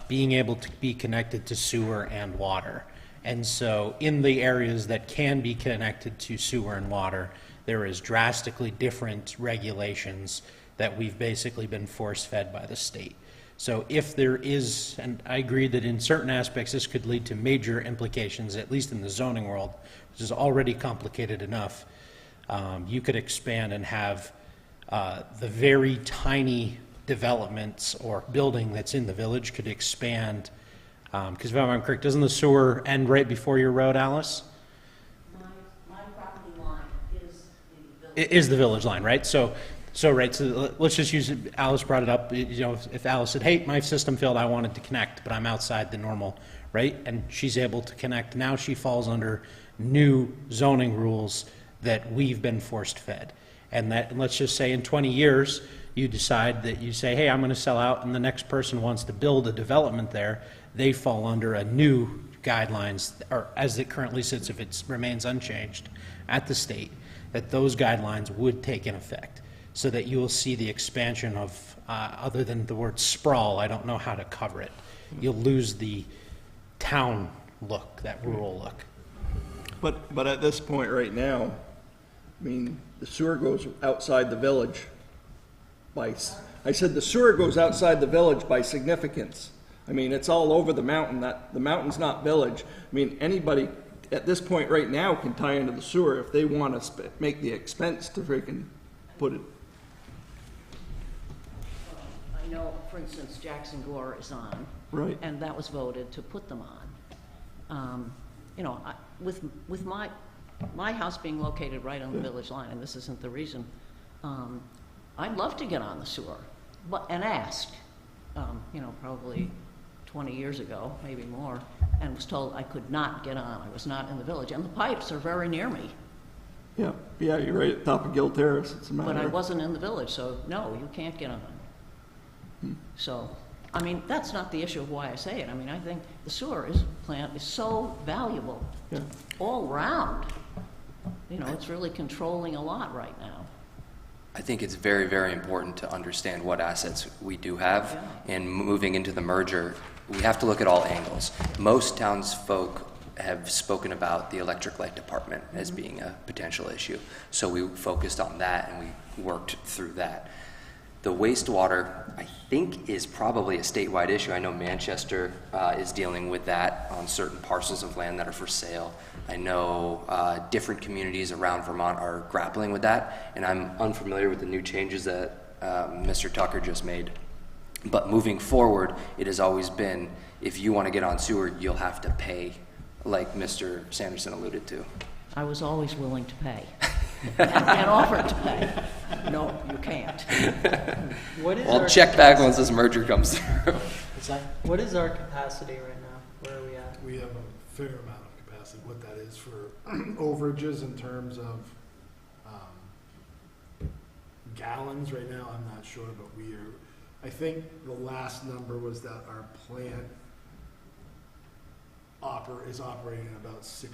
being able to be connected to sewer and water. And so in the areas that can be connected to sewer and water, there is drastically different regulations that we've basically been force-fed by the state. So if there is, and I agree that in certain aspects this could lead to major implications, at least in the zoning world, which is already complicated enough, you could expand and have the very tiny developments or building that's in the village could expand, because if I'm correct, doesn't the sewer end right before your road, Alice?
My property line is the village.
It is the village line, right? So let's just use it. Alice brought it up. If Alice said, "Hey, my system failed. I wanted to connect, but I'm outside the normal," right? And she's able to connect. Now she falls under new zoning rules that we've been forced fed. And that, let's just say in 20 years, you decide that you say, "Hey, I'm going to sell out," and the next person wants to build a development there. They fall under a new guidelines, or as it currently sits, if it remains unchanged at the state, that those guidelines would take in effect, so that you will see the expansion of, other than the word sprawl, I don't know how to cover it. You'll lose the town look, that rural look.
But at this point right now, I mean, the sewer goes outside the village I said the sewer goes outside the village by significance. I mean, it's all over the mountain. The mountain's not village. I mean, anybody at this point right now can tie into the sewer if they want to make the expense to freaking put it.
I know, for instance, Jackson Gore is on.
Right.
And that was voted to put them on. With my house being located right on the village line, and this isn't the reason, I'd love to get on the sewer, and asked, probably 20 years ago, maybe more, and was told I could not get on. I was not in the village, and the pipes are very near me.
Yeah, you're right at the top of Gill Terrace. It's a matter.
But I wasn't in the village, so no, you can't get on. So, I mean, that's not the issue of why I say it. I mean, I think the sewer plant is so valuable all round. It's really controlling a lot right now.
I think it's very, very important to understand what assets we do have, and moving into the merger, we have to look at all angles. Most townsfolk have spoken about the electric light department as being a potential issue, so we focused on that and we worked through that. The wastewater, I think, is probably a statewide issue. I know Manchester is dealing with that on certain parcels of land that are for sale. I know different communities around Vermont are grappling with that, and I'm unfamiliar with the new changes that Mr. Tucker just made. But moving forward, it has always been, if you want to get on sewer, you'll have to pay, like Mr. Sanderson alluded to.
I was always willing to pay and offered to pay. No, you can't.
What is
I'll
our
check back once this merger comes through.
What is our capacity right now? Where are we at?
We have a fair amount of capacity. What that is for overages in terms of gallons right now, I'm not sure, but I think the last number was that our plant is operating at about 60%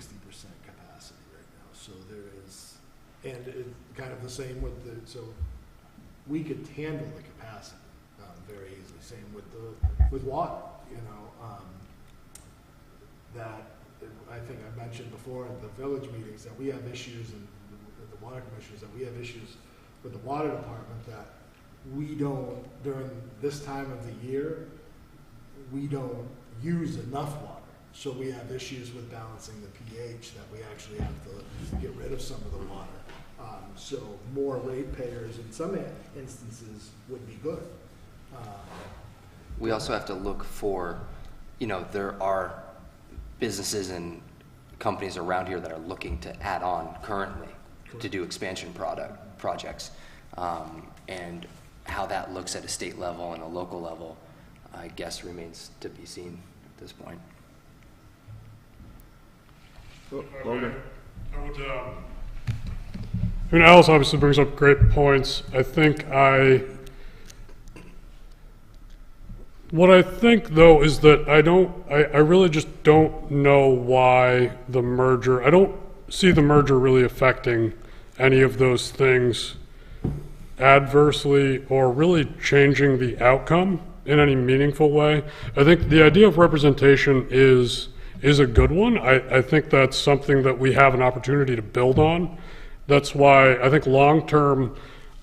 capacity right now. So there is, and it, kind of the same with so we could handle the capacity very easily. Same with water, that I think I mentioned before at the village meetings that we have issues, and the water commissioners, that we have issues with the water department, that we don't, during this time of the year, we don't use enough water. So we have issues with balancing the pH, that we actually have to get rid of some of the water. So more ratepayers in some instances would be good.
We also have to look for, there are businesses and companies around here that are looking to add on currently to do expansion projects. And how that looks at a state level and a local level, I guess, remains to be seen at this point.
Logan?
Alice obviously brings up great points. What I think, though, is that I really just don't know why I don't see the merger really affecting any of those things adversely or really changing the outcome in any meaningful way. I think the idea of representation is a good one. I think that's something that we have an opportunity to build on. That's why I think long-term,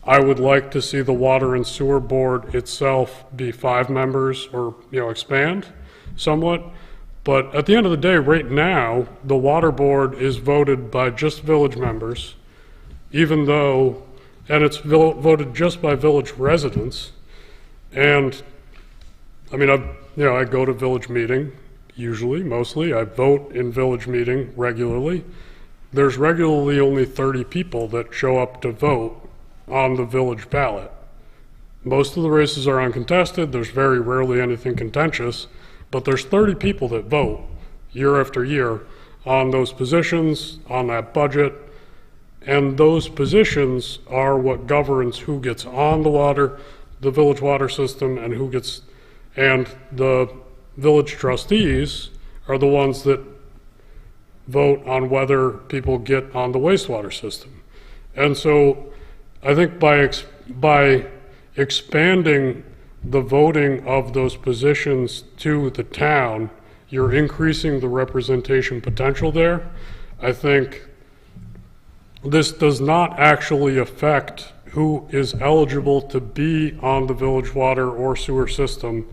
I would like to see the Water and Sewer Board itself be 5 members or, expand somewhat. But at the end of the day, right now, the Water Board is voted by just village members, and it's voted just by village residents. And I mean, I go to village meeting, mostly. I vote in village meeting regularly. There's regularly only 30 people that show up to vote on the village ballot. Most of the races are uncontested. There's very rarely anything contentious, but there's 30 people that vote year after year on those positions, on that budget, and those positions are what governs who gets on the village water system, and the village trustees are the ones that vote on whether people get on the wastewater system. And so I think by expanding the voting of those positions to the town, you're increasing the representation potential there. I think this does not actually affect who is eligible to be on the village water or sewer system,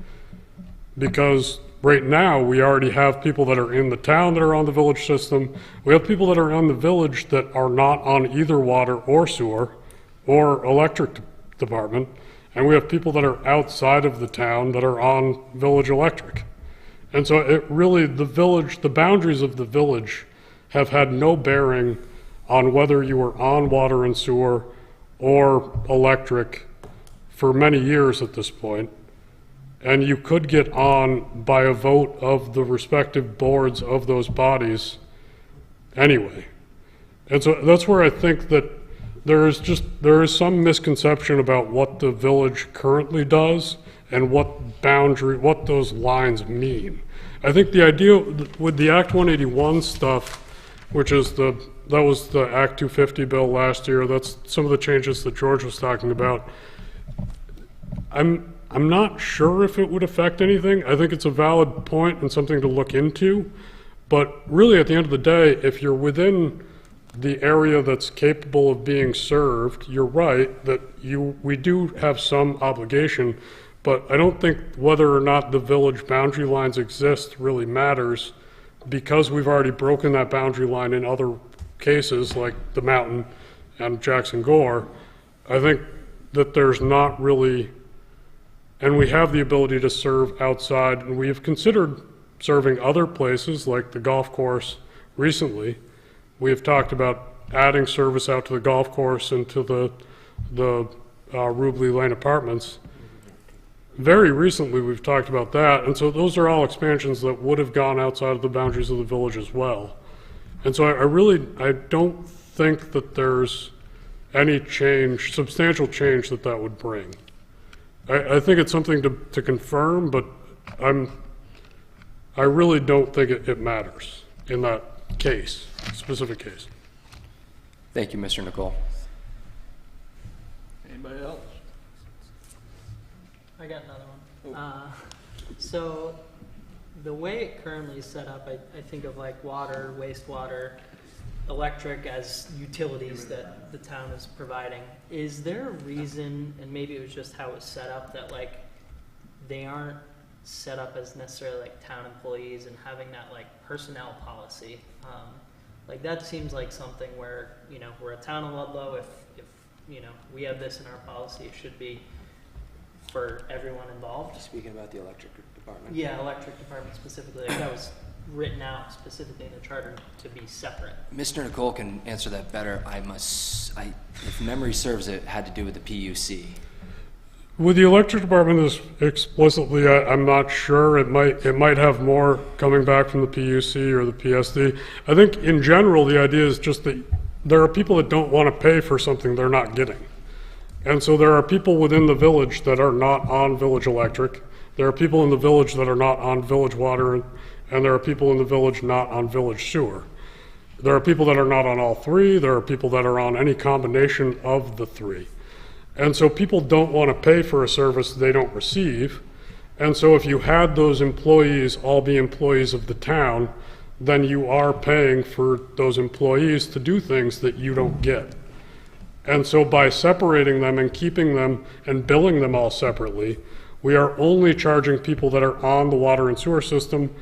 because right now we already have people that are in the town that are on the village system. We have people that are on the village that are not on either water or sewer or electric department, and we have people that are outside of the town that are on village electric. And so it really, the boundaries of the village have had no bearing on whether you were on water and sewer or electric for many years at this point. And you could get on by a vote of the respective boards of those bodies anyway. And so that's where I think that there is some misconception about what the village currently does and what those lines mean. I think the idea with the Act 181 stuff, which is that was the Act 250 bill last year, that's some of the changes that George was talking about. I'm not sure if it would affect anything. I think it's a valid point and something to look into. But really, at the end of the day, if you're within the area that's capable of being served, you're right that we do have some obligation. But I don't think whether or not the village boundary lines exist really matters, because we've already broken that boundary line in other cases like the Mountain and Jackson Gore. I think that there's not really, and we have the ability to serve outside, and we have considered serving other places like the golf course recently, we have talked about adding service out to the golf course and to the Rubley Lane Apartments. Very recently, we've talked about that, and so those are all expansions that would have gone outside of the boundaries of the village as well. And so I don't think that there's any change, substantial change that would bring. I think it's something to confirm, but I really don't think it matters in that case, specific case.
Thank you, Mr. Nicole.
Anybody else?
I got another one. So the way it currently is set up, I think of like water, wastewater, electric as utilities that the town is providing. Is there a reason, and maybe it was just how it was set up, that like they aren't set up as necessarily like town employees and having that like personnel policy? Like that seems like something where, you know, we're a town of Ludlow. If you know, we have this in our policy, it should be for everyone involved.
Speaking about the electric department.
Yeah, electric department specifically. Like that was written out specifically in the charter to be separate.
Mr. Nicole can answer that better. If memory serves, it had to do with the PUC.
With the electric department is explicitly, I'm not sure. It might have more coming back from the PUC or the PSD. I think in general, the idea is just that there are people that don't want to pay for something they're not getting. And so there are people within the village that are not on village electric. There are people in the village that are not on village water, and there are people in the village not on village sewer. There are people that are not on all three. There are people that are on any combination of the three. And so people don't want to pay for a service they don't receive. And so if you had those employees all be employees of the town, then you are paying for those employees to do things that you don't get. And so by separating them and keeping them and billing them all separately, we are only charging people that are on the water and sewer system.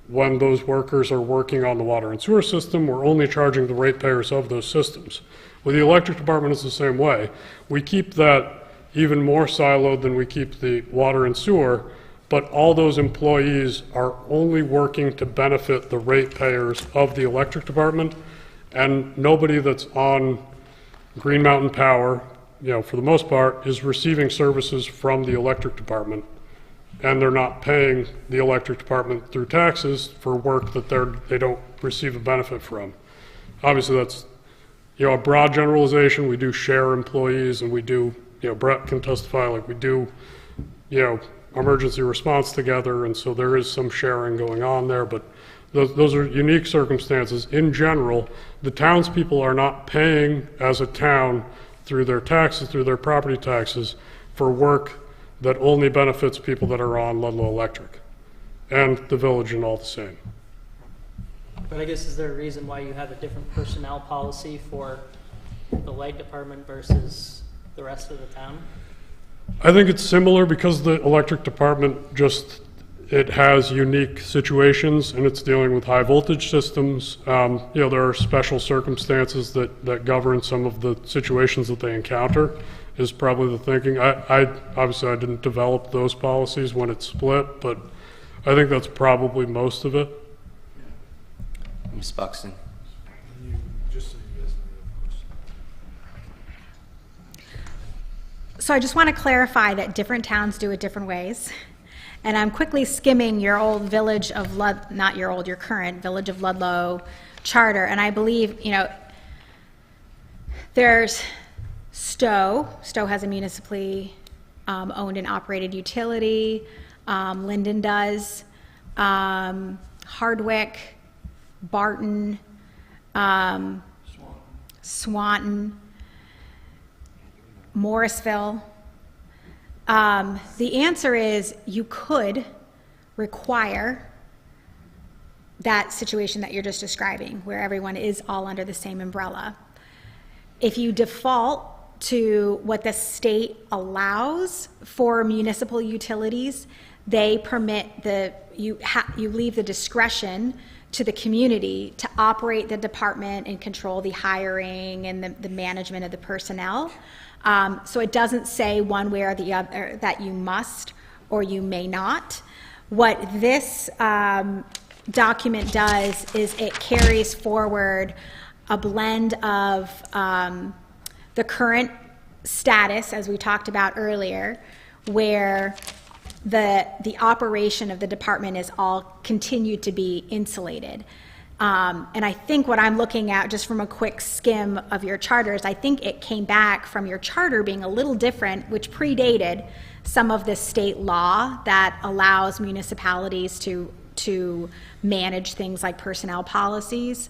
When those workers are working on the water and sewer system, we're only charging the ratepayers of those systems. With the electric department, it's the same way. We keep that even more siloed than we keep the water and sewer, but all those employees are only working to benefit the ratepayers of the electric department, and nobody that's on Green Mountain Power, you know, for the most part, is receiving services from the electric department, and they're not paying the electric department through taxes for work that they don't receive a benefit from. Obviously, that's, you know, a broad generalization. We do share employees, and we do, you know, Brett can testify, like we do, you know, emergency response together, and so there is some sharing going on there, but those are unique circumstances. In general, the townspeople are not paying as a town through their taxes, through their property taxes, for work that only benefits people that are on Ludlow Electric, and the village and all the same.
But I guess, is there a reason why you have a different personnel policy for the light department versus the rest of the town?
I think it's similar because the electric department it has unique situations, and it's dealing with high voltage systems. You know, there are special circumstances that govern some of the situations that they encounter, is probably the thinking. Obviously I didn't develop those policies when it split, but I think that's probably most of it.
Ms. Buxton.
So I just want to clarify that different towns do it different ways. And I'm quickly skimming your old Village of not your old, your current Village of Ludlow charter. And I believe, you know, there's Stowe. Stowe has a municipally owned and operated utility. Linden does. Hardwick, Barton, Swanton, Morrisville. The answer is you could require that situation that you're just describing, where everyone is all under the same umbrella. If you default to what the state allows for municipal utilities, they permit you leave the discretion to the community to operate the department and control the hiring and the management of the personnel. So it doesn't say one way or the other that you must or you may not. What this document does is it carries forward a blend of the current status, as we talked about earlier, where the operation of the department is all continued to be insulated. And I think what I'm looking at, just from a quick skim of your charters, I think it came back from your charter being a little different, which predated some of the state law that allows municipalities to manage things like personnel policies.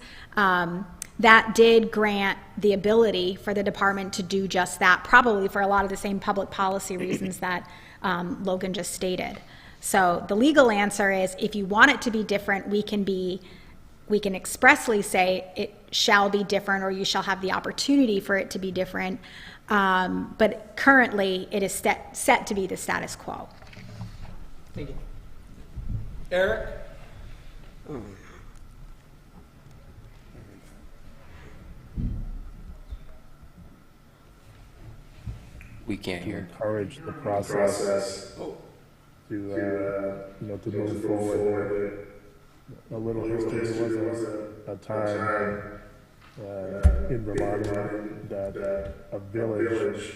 That did grant the ability for the department to do just that, probably for a lot of the same public policy reasons that Logan just stated. So the legal answer is, if you want it to be different, we can expressly say it shall be different, or you shall have the opportunity for it to be different. But currently, it is set to be the status quo.
Thank you. Eric?
We can't hear.
Encourage the process to move forward. A little history. There was a time in Vermont that a village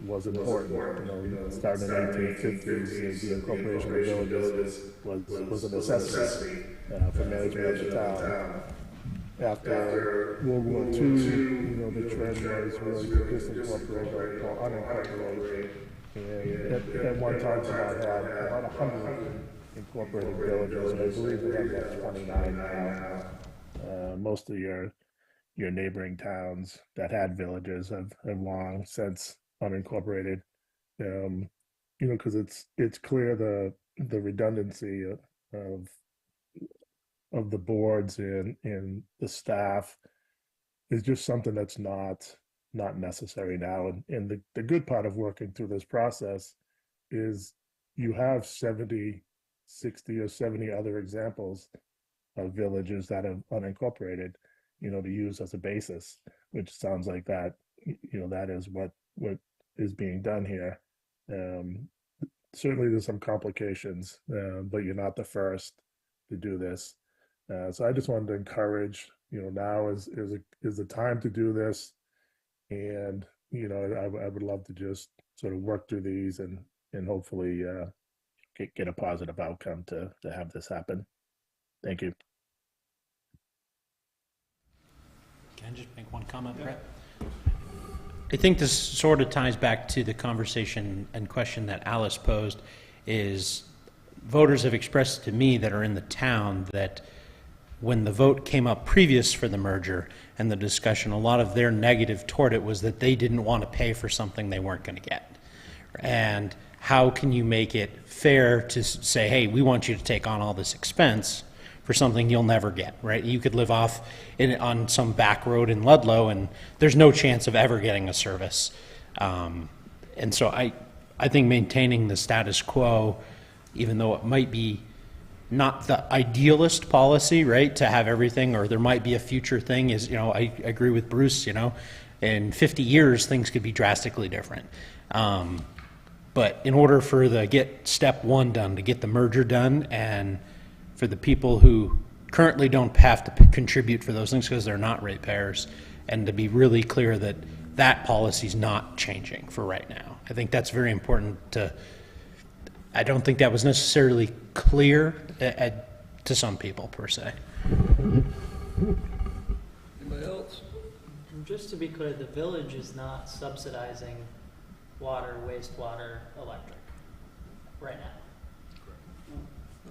was important. It started in the 1850s. The incorporation of villages was a necessity for management of the town. After World War II, the trend was really to disincorporate or unincorporate. And at one time, Vermont had about 100 incorporated villages, and I believe we have about 29 now. Most of your neighboring towns that had villages have long since unincorporated. Because it's clear the redundancy of the boards and the staff is just something that's not necessary now. And the good part of working through this process is you have 60 or 70 other examples of villages that have unincorporated, to use as a basis, which sounds like that is what is being done here. Certainly there's some complications, but you're not the first to do this. So I just wanted to encourage, now is the time to do this. And, I would love to just sort of work through these and hopefully get a positive outcome to have this happen. Thank you.
Can I just make one comment, Brett? I think this sort of ties back to the conversation and question that Alice posed, is voters have expressed to me that are in the town that when the vote came up previous for the merger and the discussion, a lot of their negative toward it was that they didn't want to pay for something they weren't going to get. And how can you make it fair to say, hey, we want you to take on all this expense for something you'll never get, right? You could live off on some back road in Ludlow and there's no chance of ever getting a service. And so I think maintaining the status quo, even though it might be not the idealist policy, right, to have everything, or there might be a future thing, is, I agree with Bruce, in 50 years things could be drastically different. But in order for get step one done, to get the merger done, and for the people who currently don't have to contribute for those things because they're not ratepayers, and to be really clear that that policy is not changing for right now. I think that's very important I don't think that was necessarily clear to some people per se.
Anybody else? Just to be clear, the village is not subsidizing water, wastewater, electric right now.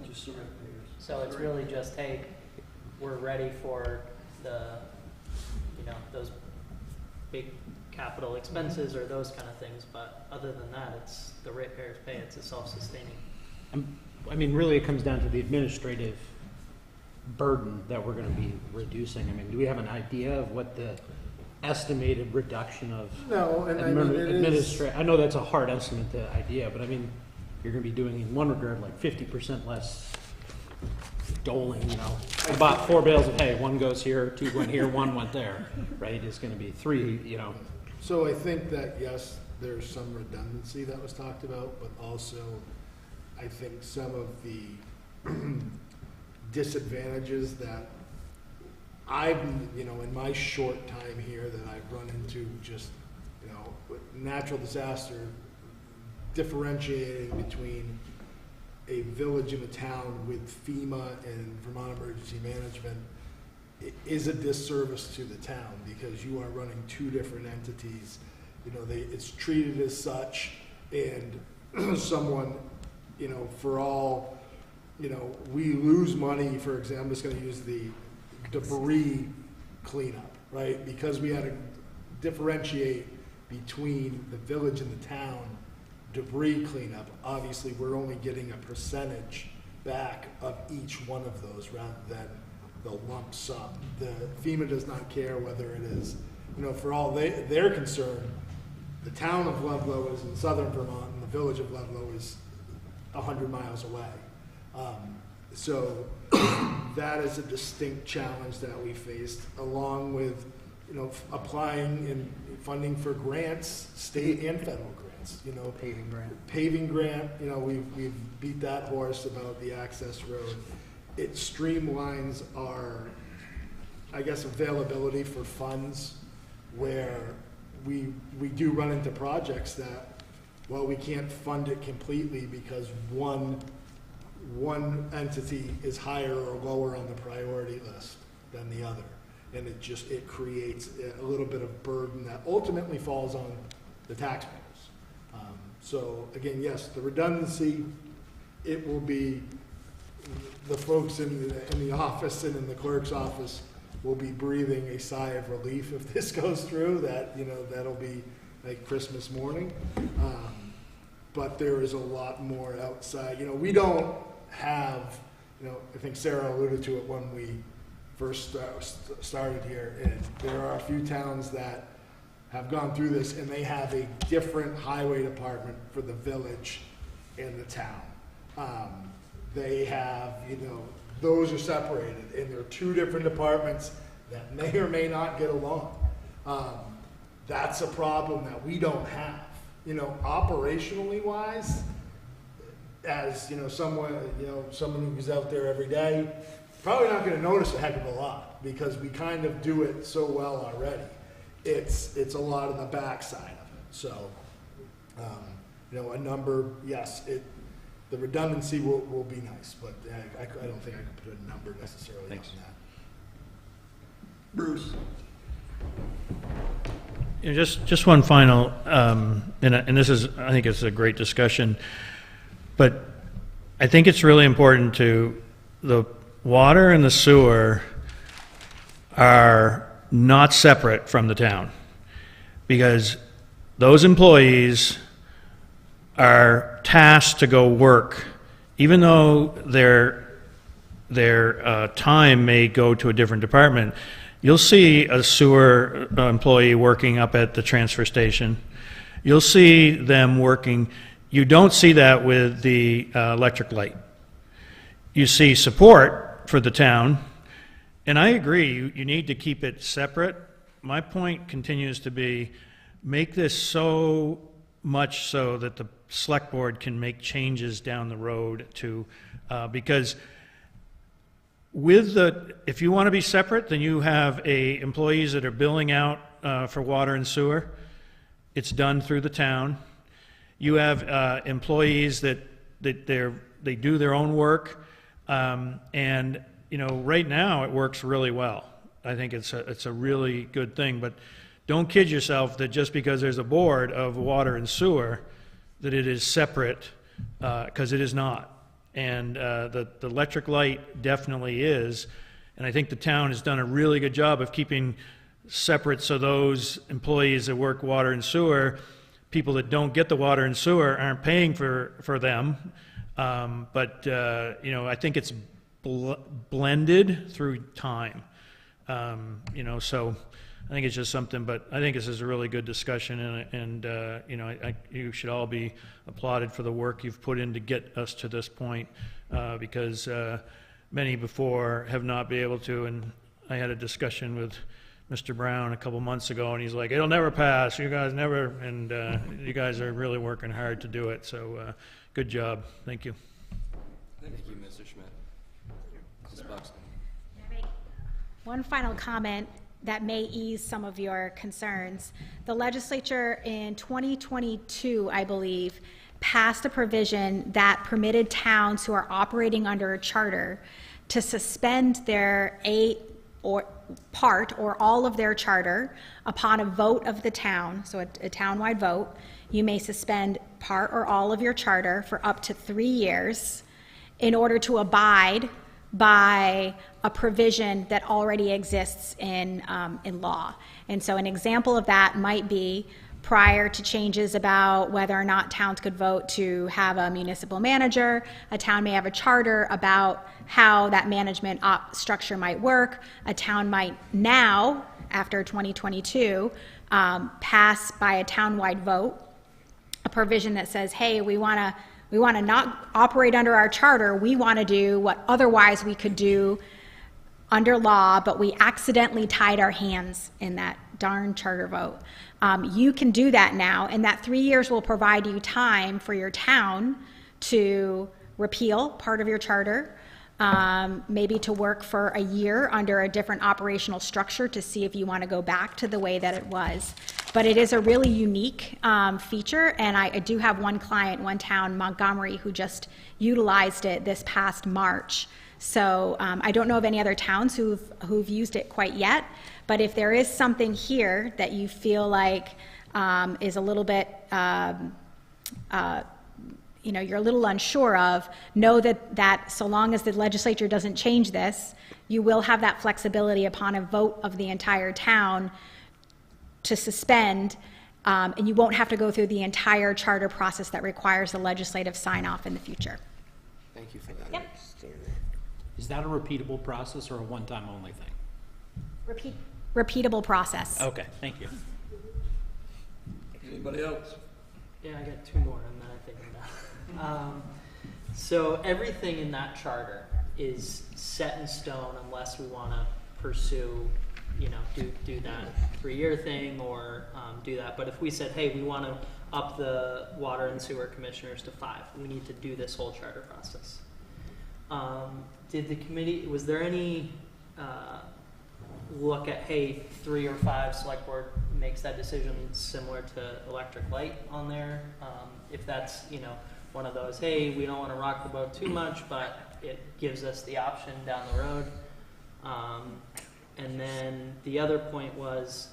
Just
So it's really just, hey, we're ready for those big capital expenses or those kind of things, but other than that, it's the ratepayers pay. It's a self-sustaining.
I mean, really, it comes down to the administrative burden that we're going to be reducing. I mean, do we have an idea of what the estimated reduction of I know that's a hard estimate, the idea, but I mean, you're going to be doing, in one regard, like 50% less doling, I bought 4 bales of hay, 1 goes here, 2 went here, 1 went there, right? It's going to be 3,
So I think that, yes, there's some redundancy that was talked about, but also I think some of the disadvantages that I've, in my short time here that I've run into just, with natural disaster, differentiating between a village and a town with FEMA and Vermont Emergency Management is a disservice to the town, because you are running two different entities. It's treated as such, and someone, for all, we lose money, for example, I'm just gonna use the debris cleanup, right? Because we had to differentiate between the village and the town debris cleanup. Obviously, we're only getting a percentage back of each one of those rather than the lump sum. The FEMA does not care whether it is, for all they're concerned, the town of Ludlow is in southern Vermont and the village of Ludlow is 100 miles away. So that is a distinct challenge that we faced, along with, applying and funding for grants, state and federal grants. Paving grant. We've beat that horse about the access road. It streamlines our, I guess, availability for funds, where we do run into projects that, well, we can't fund it completely because one entity is higher or lower on the priority list than the other. And it creates a little bit of burden that ultimately falls on the taxpayers. So again, yes, the redundancy, it will be, the folks in the office and in the clerk's office will be breathing a sigh of relief if this goes through. That'll be like Christmas morning. But there is a lot more outside. We don't have, I think Sarah alluded to it when we first started here, and there are a few towns that have gone through this, and they have a different highway department for the village and the town. They have, those are separated, and there are two different departments that may or may not get along. That's a problem that we don't have. Operationally wise, as someone who's out there every day, probably not going to notice a heck of a lot, because we kind of do it so well already. It's a lot of the backside of it. So, a number, yes, the redundancy will be nice, but I don't think I can put a number necessarily on that.
Bruce?
Just one final, and this is, I think it's a great discussion, but I think it's really important to, the water and the sewer are not separate from the town, because those employees are tasked to go work, even though their time may go to a different department. You'll see a sewer employee working up at the transfer station. You'll see them working. You don't see that with the electric light. You see support for the town, and I agree, you need to keep it separate. My point continues to be, make this so much so that the select board can make changes down the road to, because if you want to be separate, then you have employees that are billing out for water and sewer. It's done through the town. You have employees that they do their own work, and right now it works really well. I think it's a really good thing, but don't kid yourself that just because there's a board of water and sewer that it is separate, because it is not. And the electric light definitely is, and I think the town has done a really good job of keeping separate, so those employees that work water and sewer, people that don't get the water and sewer aren't paying for them. But I think it's blended through time. So I think it's just something, but I think this is a really good discussion, and you should all be applauded for the work you've put in to get us to this point, because many before have not been able to. And I had a discussion with Mr. Brown a couple months ago, and he's like, it'll never pass, you guys never, and you guys are really working hard to do it, so good job. Thank you.
Thank you, Mr. Schmidt. Mrs. Buxton.
One final comment that may ease some of your concerns. The legislature in 2022, I believe, passed a provision that permitted towns who are operating under a charter to suspend their part or all of their charter upon a vote of the town, so a townwide vote. You may suspend part or all of your charter for up to 3 years in order to abide by a provision that already exists in law. And so an example of that might be prior to changes about whether or not towns could vote to have a municipal manager, a town may have a charter about how that management structure might work. A town might now, after 2022, pass by a townwide vote a provision that says, hey, we want to not operate under our charter. We want to do what otherwise we could do under law, but we accidentally tied our hands in that darn charter vote. You can do that now, and that 3 years will provide you time for your town to repeal part of your charter, maybe to work for a year under a different operational structure to see if you want to go back to the way that it was. But it is a really unique feature, and I do have one client, one town, Montgomery, who just utilized it this past March. So I don't know of any other towns who've used it quite yet, but if there is something here that you feel like is a little bit, you're a little unsure of, know that so long as the legislature doesn't change this, you will have that flexibility upon a vote of the entire town to suspend, and you won't have to go through the entire charter process that requires the legislative sign-off in the future.
Thank you for that.
Yep.
Is that a repeatable process or a one-time only thing?
Repeatable process.
Okay, thank you.
Anybody else?
Yeah, I got two more, and then I think I'm done. So everything in that charter is set in stone unless we want to pursue, do that 3-year thing or do that. But if we said, hey, we want to up the water and sewer commissioners to 5, we need to do this whole charter process. Did the committee, was there any look at, hey, 3 or 5 select board makes that decision similar to electric light on there? If that's, one of those, hey, we don't want to rock the boat too much, but it gives us the option down the road. And then the other point was,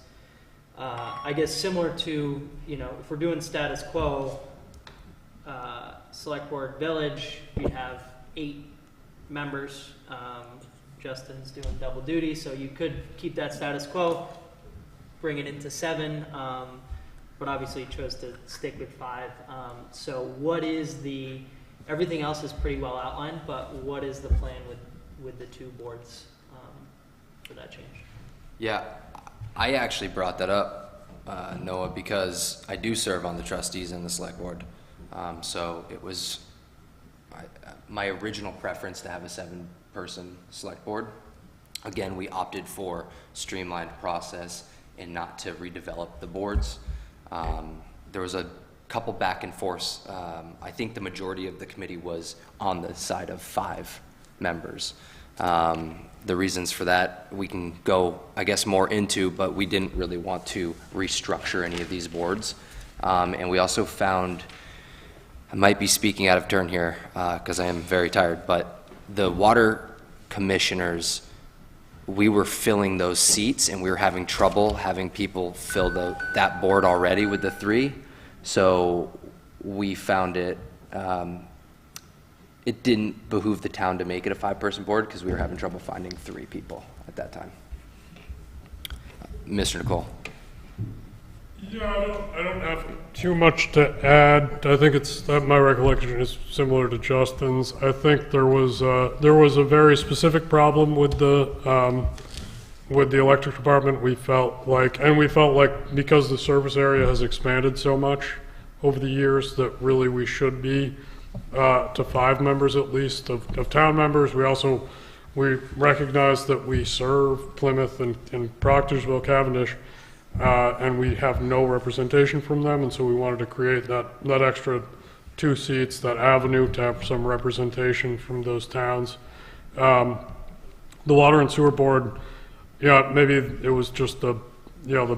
I guess similar to, if we're doing status quo, select board village, we have 8 members. Justin's doing double duty, so you could keep that status quo, bring it into 7, but obviously you chose to stick with 5. So what is everything else is pretty well outlined, but what is the plan with the 2 boards for that change?
Yeah, I actually brought that up, Noah, because I do serve on the trustees and the select board. So it was my original preference to have a 7-person select board. Again, we opted for streamlined process and not to redevelop the boards. There was a couple back and forths. I think the majority of the committee was on the side of 5 members. The reasons for that we can go, I guess, more into, but we didn't really want to restructure any of these boards. And we also found, I might be speaking out of turn here because I am very tired, but the water commissioners, we were filling those seats and we were having trouble having people fill that board already with the 3. So we found it didn't behoove the town to make it a 5-person board because we were having trouble finding 3 people at that time. Mr. Nicole.
Yeah, I don't have too much to add. I think my recollection is similar to Justin's. I think there was a very specific problem with the electric department. We felt like because the service area has expanded so much over the years that really we should be to 5 members at least of town members. We recognize that we serve Plymouth and Proctorsville, Cavendish. And we have no representation from them, and so we wanted to create that extra 2 seats, that avenue to have some representation from those towns. The Water and Sewer Board, yeah, maybe it was just the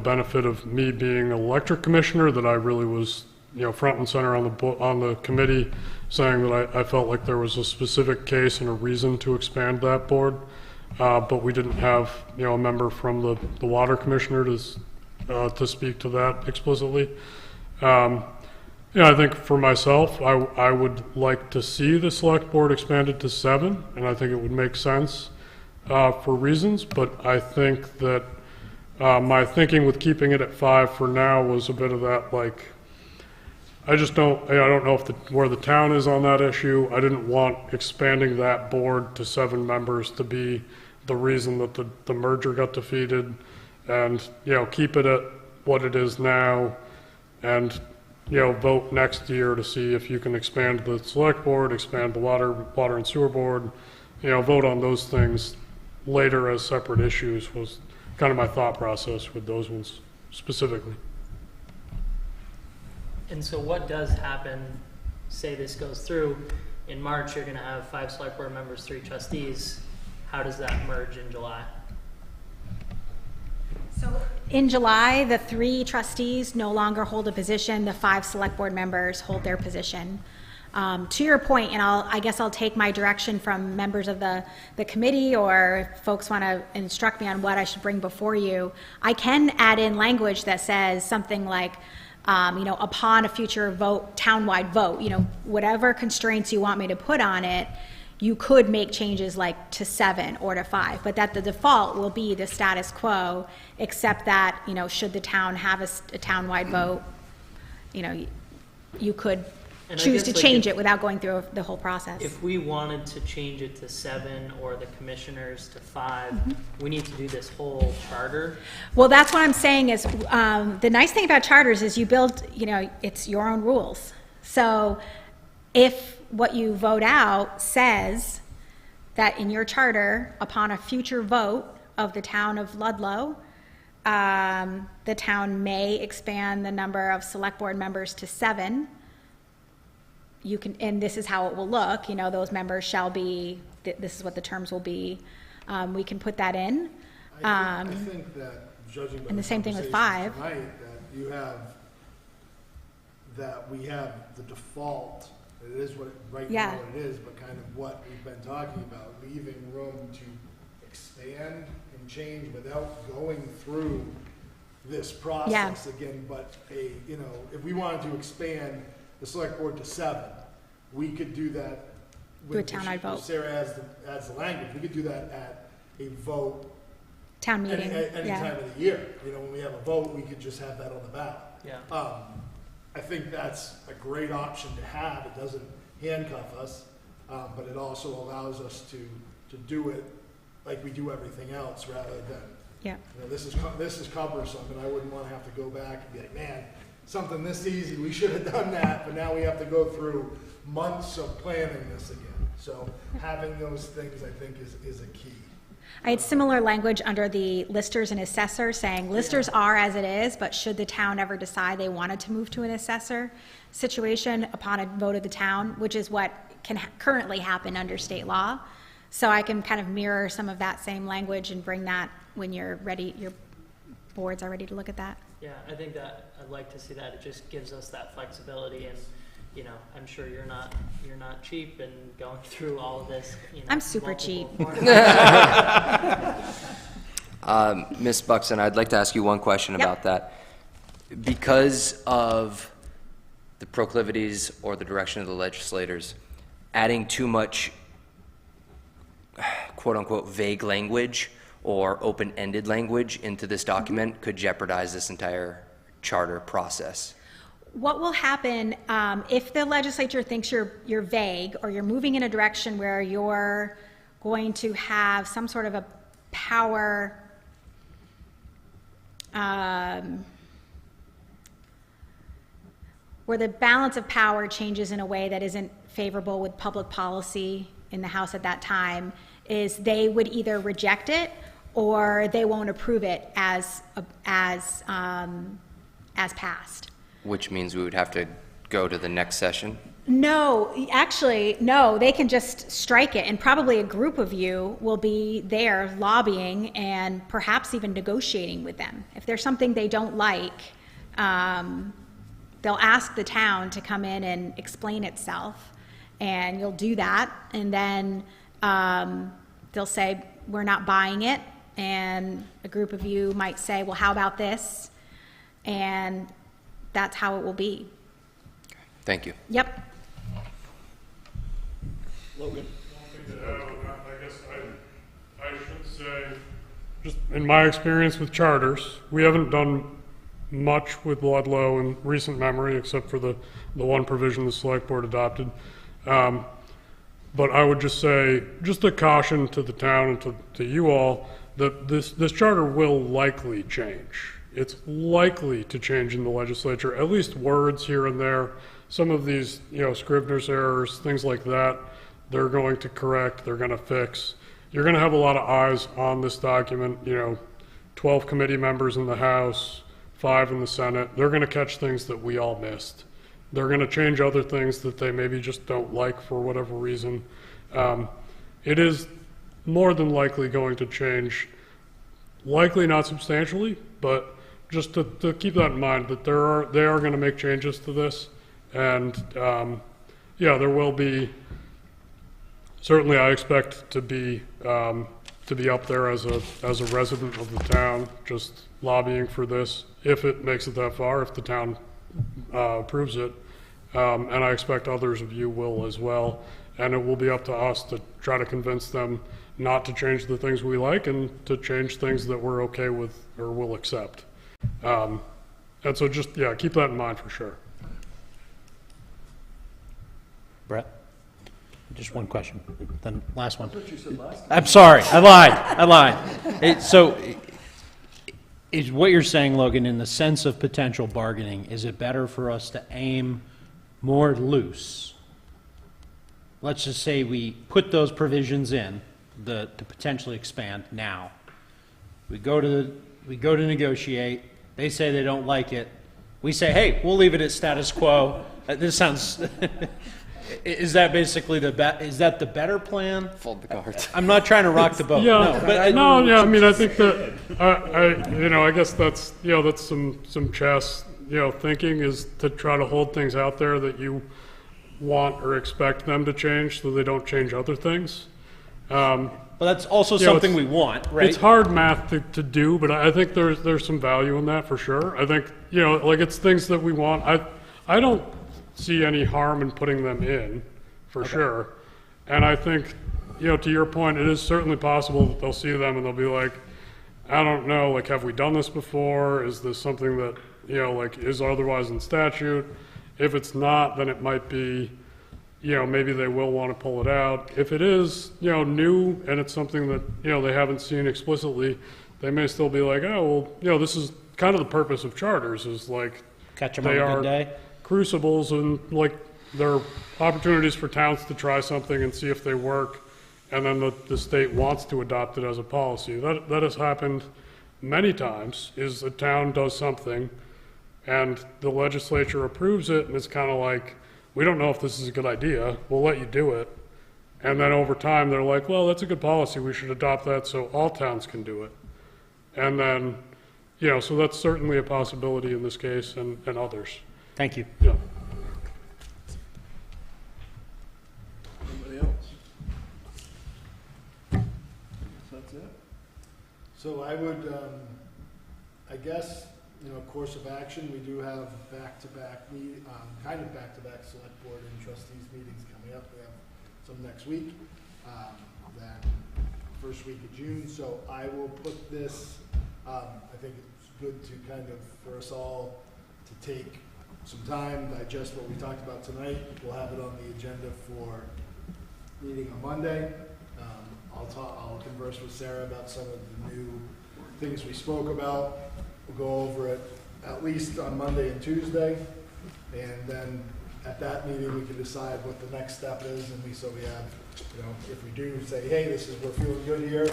benefit of me being an electric commissioner that I really was, front and center on the committee, saying that I felt like there was a specific case and a reason to expand that board. But we didn't have, a member from the water commissioner to speak to that explicitly. I think for myself, I would like to see the select board expanded to 7, and I think it would make sense for reasons, but I think that my thinking with keeping it at 5 for now was a bit of that, like, I don't know where the town is on that issue. I didn't want expanding that board to 7 members to be the reason that the merger got defeated, and, keep it at what it is now, and, vote next year to see if you can expand the select board, expand the water and sewer board, vote on those things later as separate issues was kind of my thought process with those ones specifically.
And so what does happen, say this goes through, in March you're going to have 5 select board members, 3 trustees. How does that merge in July?
So in July, the 3 trustees no longer hold a position. The 5 select board members hold their position. To your point, and I guess I'll take my direction from members of the committee, or if folks want to instruct me on what I should bring before you, I can add in language that says something like, upon a future vote, townwide vote, whatever constraints you want me to put on it, you could make changes like to 7 or to 5, but that the default will be the status quo, except that, should the town have a townwide vote, you could
And I
choose
guess,
to
like,
change it without going through the whole process.
If we wanted to change it to 7 or the commissioners to 5, we need to do this whole charter.
Well, that's what I'm saying is, the nice thing about charters is you build, it's your own rules. So if what you vote out says that in your charter, upon a future vote of the town of Ludlow, the town may expand the number of select board members to 7, you can, and this is how it will look, those members shall be, this is what the terms will be. We can put that in.
I think that, judging by
And the same thing with
conversation
5.
tonight, that we have the default, it is what, right
Yeah.
now it is, but kind of what we've been talking about, leaving room to expand and change without going through this process again, but if we wanted to expand the select board to 7, we could do that
Do a townwide vote.
Sarah adds the language, we could do that at a vote
Town meeting,
any
yeah.
time of the year. When we have a vote, we could just have that on the ballot.
Yeah.
I think that's a great option to have. It doesn't handcuff us, but it also allows us to do it like we do everything else, rather than,
Yeah.
this is cumbersome, and I wouldn't want to have to go back and be like, man, something this easy, we should have done that, but now we have to go through months of planning this again. So having those things, I think, is a key.
I had similar language under the listers and assessors, saying listers are as it is, but should the town ever decide they wanted to move to an assessor situation upon a vote of the town, which is what can currently happen under state law. So I can kind of mirror some of that same language and bring that when you're ready, your boards are ready to look at that.
Yeah, I think that I'd like to see that. It just gives us that flexibility, and I'm sure you're not cheap and going through all of this.
I'm super cheap.
Ms. Buxton, I'd like to ask you one question about that. Because of the proclivities or the direction of the legislators, adding too much quote-unquote vague language or open-ended language into this document could jeopardize this entire charter process.
What will happen if the legislature thinks you're vague, or you're moving in a direction where you're going to have some sort of a power where the balance of power changes in a way that isn't favorable with public policy in the House at that time, is they would either reject it or they won't approve it as passed.
Which means we would have to go to the next session?
No, actually, no, they can just strike it, and probably a group of you will be there lobbying and perhaps even negotiating with them. If there's something they don't like, they'll ask the town to come in and explain itself, and you'll do that, and then they'll say, we're not buying it, and a group of you might say, well, how about this? And that's how it will be.
Thank you.
Yep.
Logan?
I guess I should say, just in my experience with charters, we haven't done much with Ludlow in recent memory, except for the one provision the select board adopted. But I would just say, just a caution to the town and to you all, that this charter will likely change. It's likely to change in the legislature, at least words here and there. Some of these, Scrivener's errors, things like that, they're going to correct, they're going to fix. You're going to have a lot of eyes on this document, 12 committee members in the House, 5 in the Senate. They're going to catch things that we all missed. They're going to change other things that they maybe just don't like for whatever reason. It is more than likely going to change, likely not substantially, but just to keep that in mind, that they are going to make changes to this. And there will be, certainly I expect to be up there as a resident of the town, just lobbying for this, if it makes it that far, if the town approves it. And I expect others of you will as well. And it will be up to us to try to convince them not to change the things we like and to change things that we're okay with or will accept. And so just, keep that in mind for sure.
Brett? Just one question, then last one.
That's what you said last time.
I'm sorry, I lied. Is what you're saying, Logan, in the sense of potential bargaining, is it better for us to aim more loose? Let's just say we put those provisions in, to potentially expand now. We go to negotiate, they say they don't like it, we say, hey, we'll leave it at status quo. This sounds... Is that basically is that the better plan?
Fold the cards.
I'm not trying to rock the boat.
Yeah,
No,
I think that I guess that's that's some chess thinking, is to try to hold things out there that you want or expect them to change, so they don't change other things.
But that's also something we want, right?
It's hard math to do, but I think there's some value in that for sure. I think it's things that we want. I don't see any harm in putting them in, for sure. And I think, to your point, it is certainly possible that they'll see them and they'll be like, I don't know, have we done this before? Is this something that, is otherwise in statute? If it's not, then it might be, maybe they will want to pull it out. If it is, new and it's something that, they haven't seen explicitly, they may still be like, oh, well, this is kind of the purpose of charters, is
Catch them on a good day.
Crucibles, and they're opportunities for towns to try something and see if they work, and then the state wants to adopt it as a policy. That has happened many times, is a town does something and the legislature approves it, and it's kind of like, we don't know if this is a good idea, we'll let you do it. And then over time they're like, well, that's a good policy, we should adopt that so all towns can do it. And then, so that's certainly a possibility in this case and others.
Thank you.
Yeah.
Anybody else? That's it?
So I would, I guess, course of action, we do have back-to-back select board and trustees meetings coming up. We have some next week, then first week of June. So I will put this, I think it's good to for us all to take some time, digest what we talked about tonight. We'll have it on the agenda for meeting on Monday. I'll converse with Sarah about some of the new things we spoke about. We'll go over it at least on Monday and Tuesday, and then at that meeting we can decide what the next step is. And we have, if we do say, hey, we're feeling good here,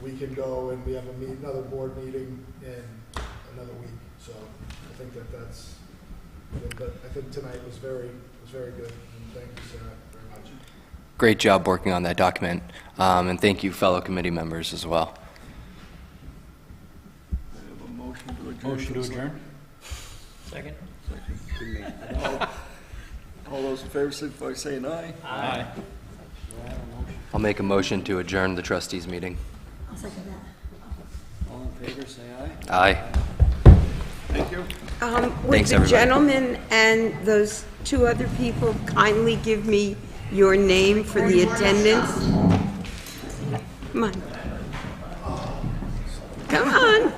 we can go and we have another board meeting in another week. So I think that's. But I think tonight was very was very good, and thank you, Sarah, very much.
Great job working on that document, and thank you, fellow committee members, as well.
I have a motion to adjourn.
Motion to adjourn?
Second?
All those in favor, signify by saying aye.
Aye.
I'll make a motion to adjourn the trustees meeting.
I'll second that.
All in favor, say aye.
Aye.
Thank you.
Would
Thanks,
the
everybody.
gentleman and those two other people kindly give me your name for the attendance? Come on. Come on.